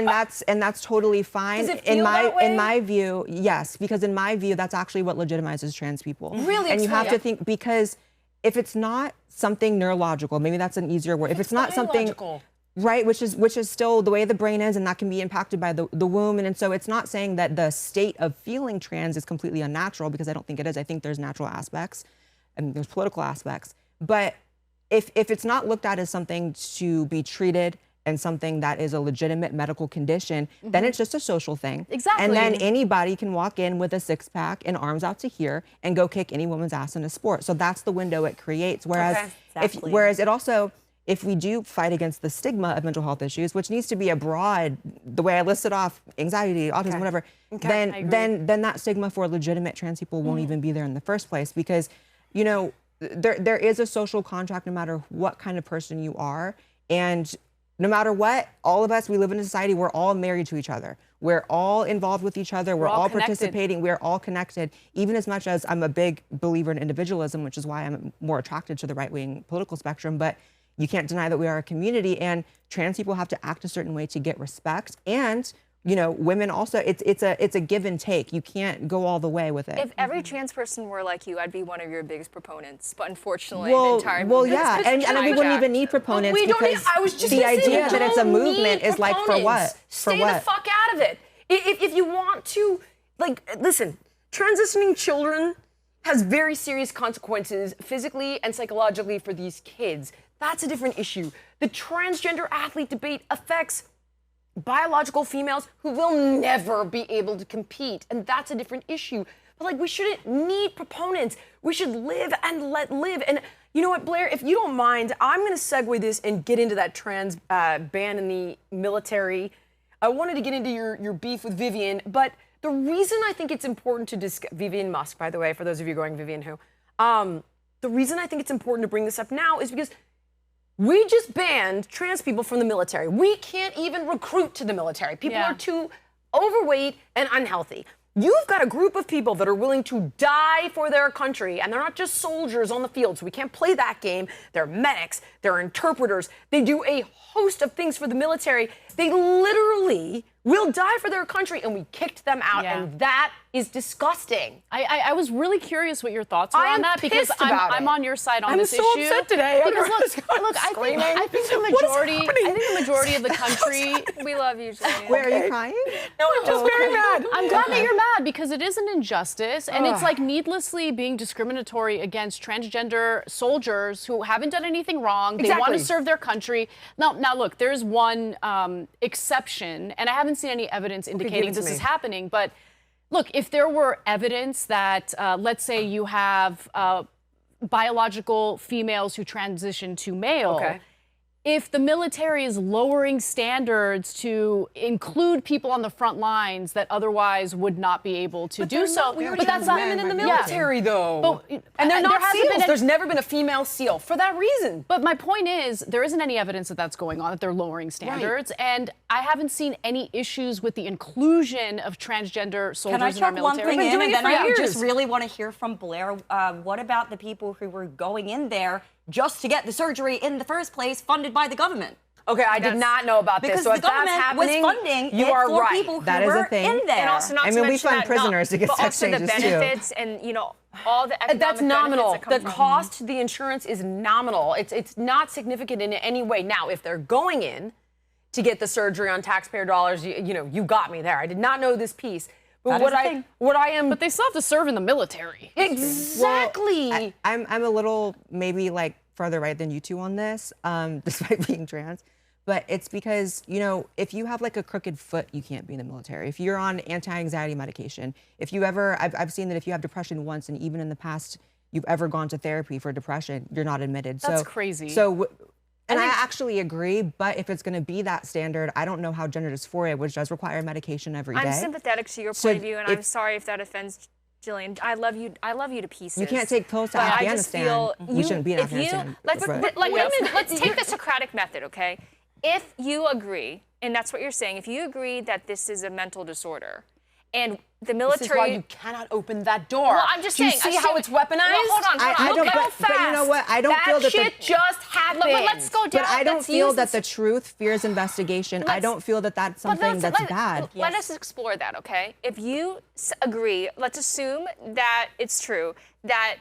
B: that's totally fine.
A: Does it feel that way?
B: In my view, yes, because in my view, that's actually what legitimizes trans people.
A: Really?
B: And you have to think, because if it's not something neurological, maybe that's an easier word. If it's not something, right, which is still the way the brain is, and that can be impacted by the womb, and so it's not saying that the state of feeling trans is completely unnatural, because I don't think it is. I think there's natural aspects and there's political aspects. But if it's not looked at as something to be treated and something that is a legitimate medical condition, then it's just a social thing.
D: Exactly.
B: And then anybody can walk in with a six-pack and arms out to here and go kick any woman's ass in a sport. So that's the window it creates. Whereas, it also, if we do fight against the stigma of mental health issues, which needs to be a broad, the way I listed off, anxiety, autism, whatever, then that stigma for legitimate trans people won't even be there in the first place, because, you know, there is a social contract no matter what kind of person you are. And no matter what, all of us, we live in a society, we're all married to each other. We're all involved with each other. We're all participating. We're all connected, even as much as I'm a big believer in individualism, which is why I'm more attracted to the right-wing political spectrum. But you can't deny that we are a community, and trans people have to act a certain way to get respect. And, you know, women also, it's a give and take. You can't go all the way with it.
C: If every trans person were like you, I'd be one of your biggest proponents. But unfortunately,
B: the
C: entire
B: movement is
C: and
B: we wouldn't even need proponents, because the idea that it's a movement is like, for what?
A: Stay the fuck out of it. If you want to, like, listen, transitioning children has very serious consequences physically and psychologically for these kids. That's a different issue. The transgender athlete debate affects biological females who will never be able to compete, and that's a different issue. But, like, we shouldn't need proponents. We should live and let live. And you know what, Blair, if you don't mind, I'm going to segue this and get into that trans ban in the military. I wanted to get into your beef with Vivian, but the reason I think it's important to discuss, Vivian Musk, by the way, for those of you going, Vivian who, the reason I think it's important to bring this up now is because we just banned trans people from the military. We can't even recruit to the military. People are too overweight and unhealthy. You've got a group of people that are willing to die for their country, and they're not just soldiers on the field, so we can't play that game. They're medics, they're interpreters, they do a host of things for the military. They literally will die for their country, and we kicked them out, and that is disgusting.
D: I was really curious what your thoughts were on that, because I'm on your side on this issue.
A: I'm so upset today.
D: Because look, I think the majority of the country.
C: We love you, Julian.
B: Wait, are you crying?
A: No, I'm just very mad.
D: I'm glad that you're mad, because it is an injustice, and it's like needlessly being discriminatory against transgender soldiers who haven't done anything wrong. They want to serve their country. Now look, there's one exception, and I haven't seen any evidence indicating this is happening, but look, if there were evidence that, let's say you have biological females who transition to male, if the military is lowering standards to include people on the front lines that otherwise would not be able to do so.
A: But that's not women in the military, though. And they're not SEALs. There's never been a female SEAL for that reason.
D: But my point is, there isn't any evidence that that's going on, that they're lowering standards. Right. And I haven't seen any issues with the inclusion of transgender soldiers in our military.
E: Can I chuck one thing in, and then I just really want to hear from Blair. What about the people who were going in there just to get the surgery in the first place, funded by the government?
A: Okay, I did not know about this. So if that's happening,
E: was funding
A: you are
E: for
A: right.
E: people who
B: that is
E: were
B: a thing.
E: in there.
C: And also not
B: I
C: to
B: mean, we
C: mention
B: fund
C: that,
B: prisoners to get
C: but
B: sex
C: also the
B: changes, too.
C: benefits and, you know, all the economic
A: That's nominal.
C: benefits that
A: The
C: come
A: cost to the insurance is nominal. It's not significant in any way. Now, if they're going in to get the surgery on taxpayer dollars, you know, you got me there. I did not know this piece. But what I am.
D: But they still have to serve in the military.
A: Exactly.
B: Well, I'm a little maybe like further right than you two on this, despite being trans. But it's because, you know, if you have like a crooked foot, you can't be in the military. If you're on anti-anxiety medication, if you ever, I've seen that if you have depression once, and even in the past, you've ever gone to therapy for depression, you're not admitted.
D: That's crazy.
B: So, and I actually agree, but if it's going to be that standard, I don't know how gender dysphoria, which does require medication every day.
C: I'm sympathetic to your point of view, and I'm sorry if that offends Jillian. I love you to pieces.
B: You can't take pills to Afghanistan. You shouldn't be in Afghanistan.
C: Let's take the Socratic method, okay? If you agree, and that's what you're saying, if you agree that this is a mental disorder, and the military...
A: This is why you cannot open that door.
C: Well, I'm just saying...
A: Do you see how it's weaponized?
C: Well, hold on.
B: I don't,
A: Look how fast
B: but you know what? I don't feel that
A: shit just happened.
C: But let's go down.
B: But I don't feel that the truth fears investigation. I don't feel that that's something that's bad.
C: Let us explore that, okay? If you agree, let's assume that it's true, that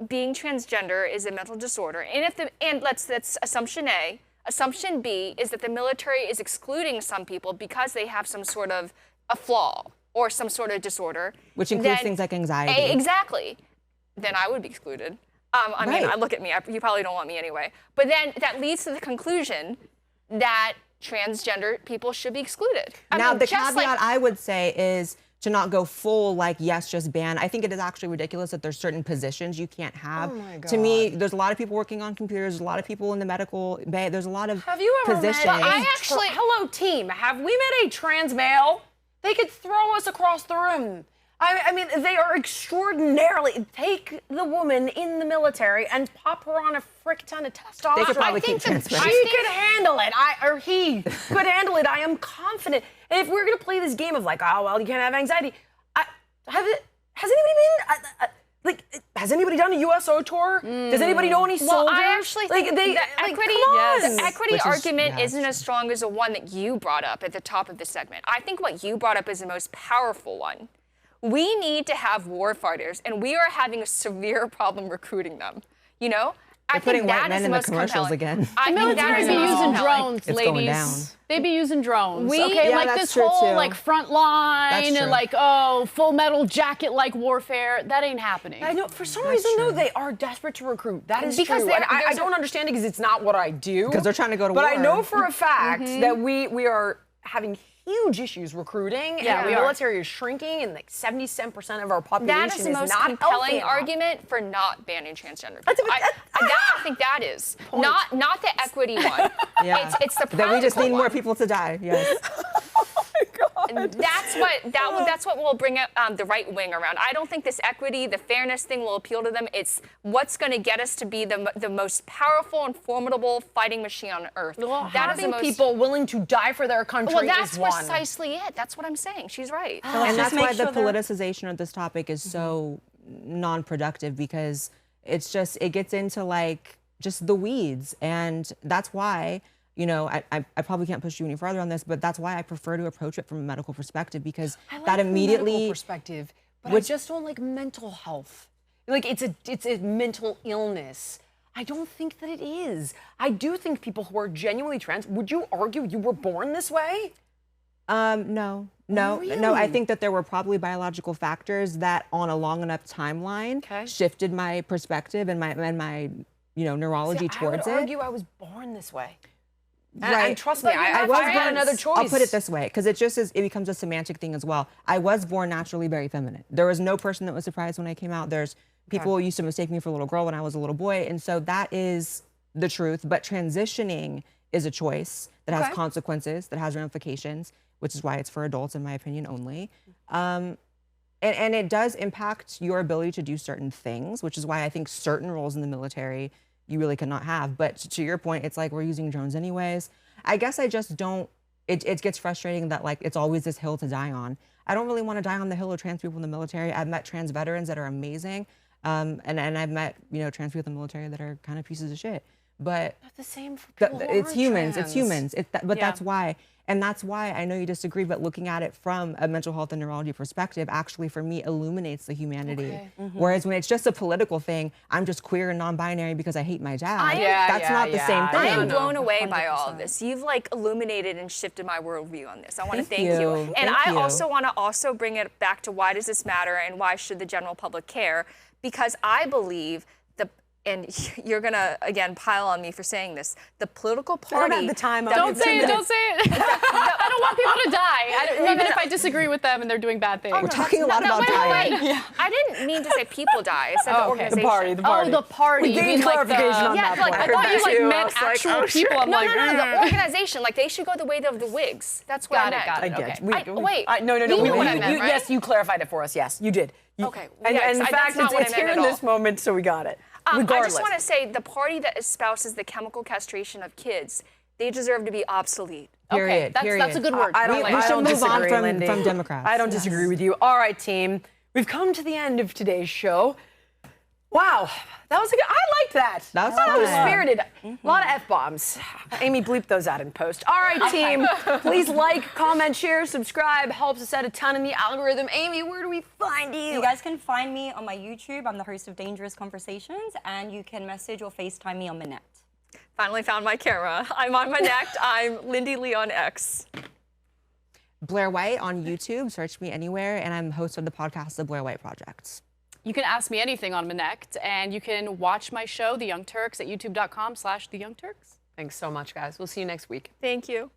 C: being transgender is a mental disorder, and that's assumption A. Assumption B is that the military is excluding some people because they have some sort of a flaw or some sort of disorder.
B: Which includes things like anxiety.
C: Exactly. Then I would be excluded. I mean, look at me. You probably don't want me anyway. But then that leads to the conclusion that transgender people should be excluded.
B: Now, the caveat I would say is to not go full, like, yes, just ban. I think it is actually ridiculous that there's certain positions you can't have.
A: Oh my God.
B: To me, there's a lot of people working on computers, there's a lot of people in the medical bay, there's a lot of
A: Have you ever
B: positions.
A: met hello, team, have we met a trans male? They could throw us across the room. I mean, they are extraordinarily... Take the woman in the military and pop her on a frick ton of testosterone.
B: They could probably keep transparent.
A: She could handle it. Or he could handle it. I am confident. And if we're going to play this game of like, oh, well, you can't have anxiety. Has anybody done a USO tour? Does anybody know any soldiers?
C: Well, I actually think the equity argument isn't as strong as the one that you brought up at the top of the segment. I think what you brought up is the most powerful one. We need to have war fighters, and we are having a severe problem recruiting them. You know?
B: They're putting white men in the commercials again.
D: The military be using drones,
B: it's
D: ladies.
B: going down.
D: They be using drones.
B: Yeah,
D: like this whole like front line and like full metal jacket like warfare. That ain't happening.
A: I know for some reason though they are desperate to recruit. That is true. I don't understand it because it's not what I do.
B: Because they're trying to go to war.
A: But I know for a fact that we are having huge issues recruiting.
D: Yeah,
A: and the military is shrinking, and like 77% of our population
C: that is the most
A: not
C: compelling argument for not banning transgender people. I think that is not the equity one. It's the
B: that we just need
C: one.
B: more people to die. Yes.
C: That's what will bring the right wing around. I don't think this equity, the fairness thing will appeal to them. It's what's going to get us to be the most powerful and formidable fighting machine on earth.
A: Well, having people willing to die for their country
C: that's
A: is one.
C: precisely it. That's what I'm saying. She's right.
B: And that's why the politicization of this topic is so non-productive, because it's just, it gets into like just the weeds. And that's why, you know, I probably can't push you any further on this, but that's why I prefer to approach it from a medical perspective, because that immediately
A: medical perspective, but I just don't like mental health. Like it's a mental illness. I don't think that it is. I do think people who are genuinely trans, would you argue you were born this way?
B: No. I think that there were probably biological factors that on a long enough timeline shifted my perspective and my neurology towards it.
A: I would argue I was born this way.
B: Right.
A: And trust me, I was born another choice.
B: I'll put it this way, because it becomes a semantic thing as well. I was born naturally very feminine. There was no person that was surprised when I came out. There's people who used to mistake me for a little girl when I was a little boy, and so that is the truth, but transitioning is a choice that has consequences, that has ramifications, which is why it's for adults, in my opinion, only. And it does impact your ability to do certain things, which is why I think certain roles in the military you really cannot have. But to your point, it's like we're using drones anyways. I guess I just don't, it gets frustrating that like it's always this hill to die on. I don't really want to die on the hill of trans people in the military. I've met trans veterans that are amazing. And I've met, you know, trans people in the military that are kind of pieces of shit. But
A: the same for people
B: it's humans.
A: trans.
B: It's humans. But that's why. And that's why I know you disagree, but looking at it from a mental health and neurology perspective, actually for me illuminates the humanity. Whereas when it's just a political thing, I'm just queer and non-binary because I hate my dad. That's not the same thing.
C: I am blown away by all of this. You've like illuminated and shifted my worldview on this. I want to thank you. And I also want to bring it back to why does this matter and why should the general public care? Because I believe and you're gonna again pile on me for saying this. The political party.
A: Don't have the time.
D: Don't say it. Don't say it. I don't want people to die. Even if I disagree with them and they're doing bad things.
B: We're talking a lot about dying.
C: I didn't mean to say people die. I said the organization.
A: The party.
D: Oh, the party.
A: We gained clarification on that.
C: Like,
D: I thought you like meant actual people. I'm like,
C: no, the organization. Like they should go the way of the Whigs. That's what I meant.
D: Got it.
A: Okay.
C: Wait.
A: No.
C: You knew what I meant, right?
A: Yes, you clarified it for us. Yes, you did.
C: Okay.
A: And in
C: that's
A: fact,
C: not what I
A: it's
C: meant
A: here
C: at
A: in
C: all.
A: this moment, so we got it.
C: I
A: Regardless.
C: just want to say the party that espouses the chemical castration of kids, they deserve to be obsolete.
B: Period.
D: That's a good word.
B: We should move on from Democrats.
A: I don't disagree with you. All right, team. We've come to the end of today's show. Wow, that was a good. I liked that.
B: That was
A: That was
B: fun.
A: spirited. A lot of F-bombs. Amy, bleep those out in post. All right, team. Please like, comment, share, subscribe. Helps us out a ton in the algorithm. Amy, where do we find you?
E: You guys can find me on my YouTube. I'm the host of Dangerous Conversations, and you can message or FaceTime me on Minette.
C: Finally found my camera. I'm on my neck. I'm Lindy Lee on X.
B: Blaire White on YouTube. Search me anywhere, and I'm host of the podcast, The Blaire White Project.
D: You can ask me anything on Minect, and you can watch my show, The Young Turks, at youtube.com/TheYoungTurks.
A: Thanks so much, guys. We'll see you next week.
C: Thank you.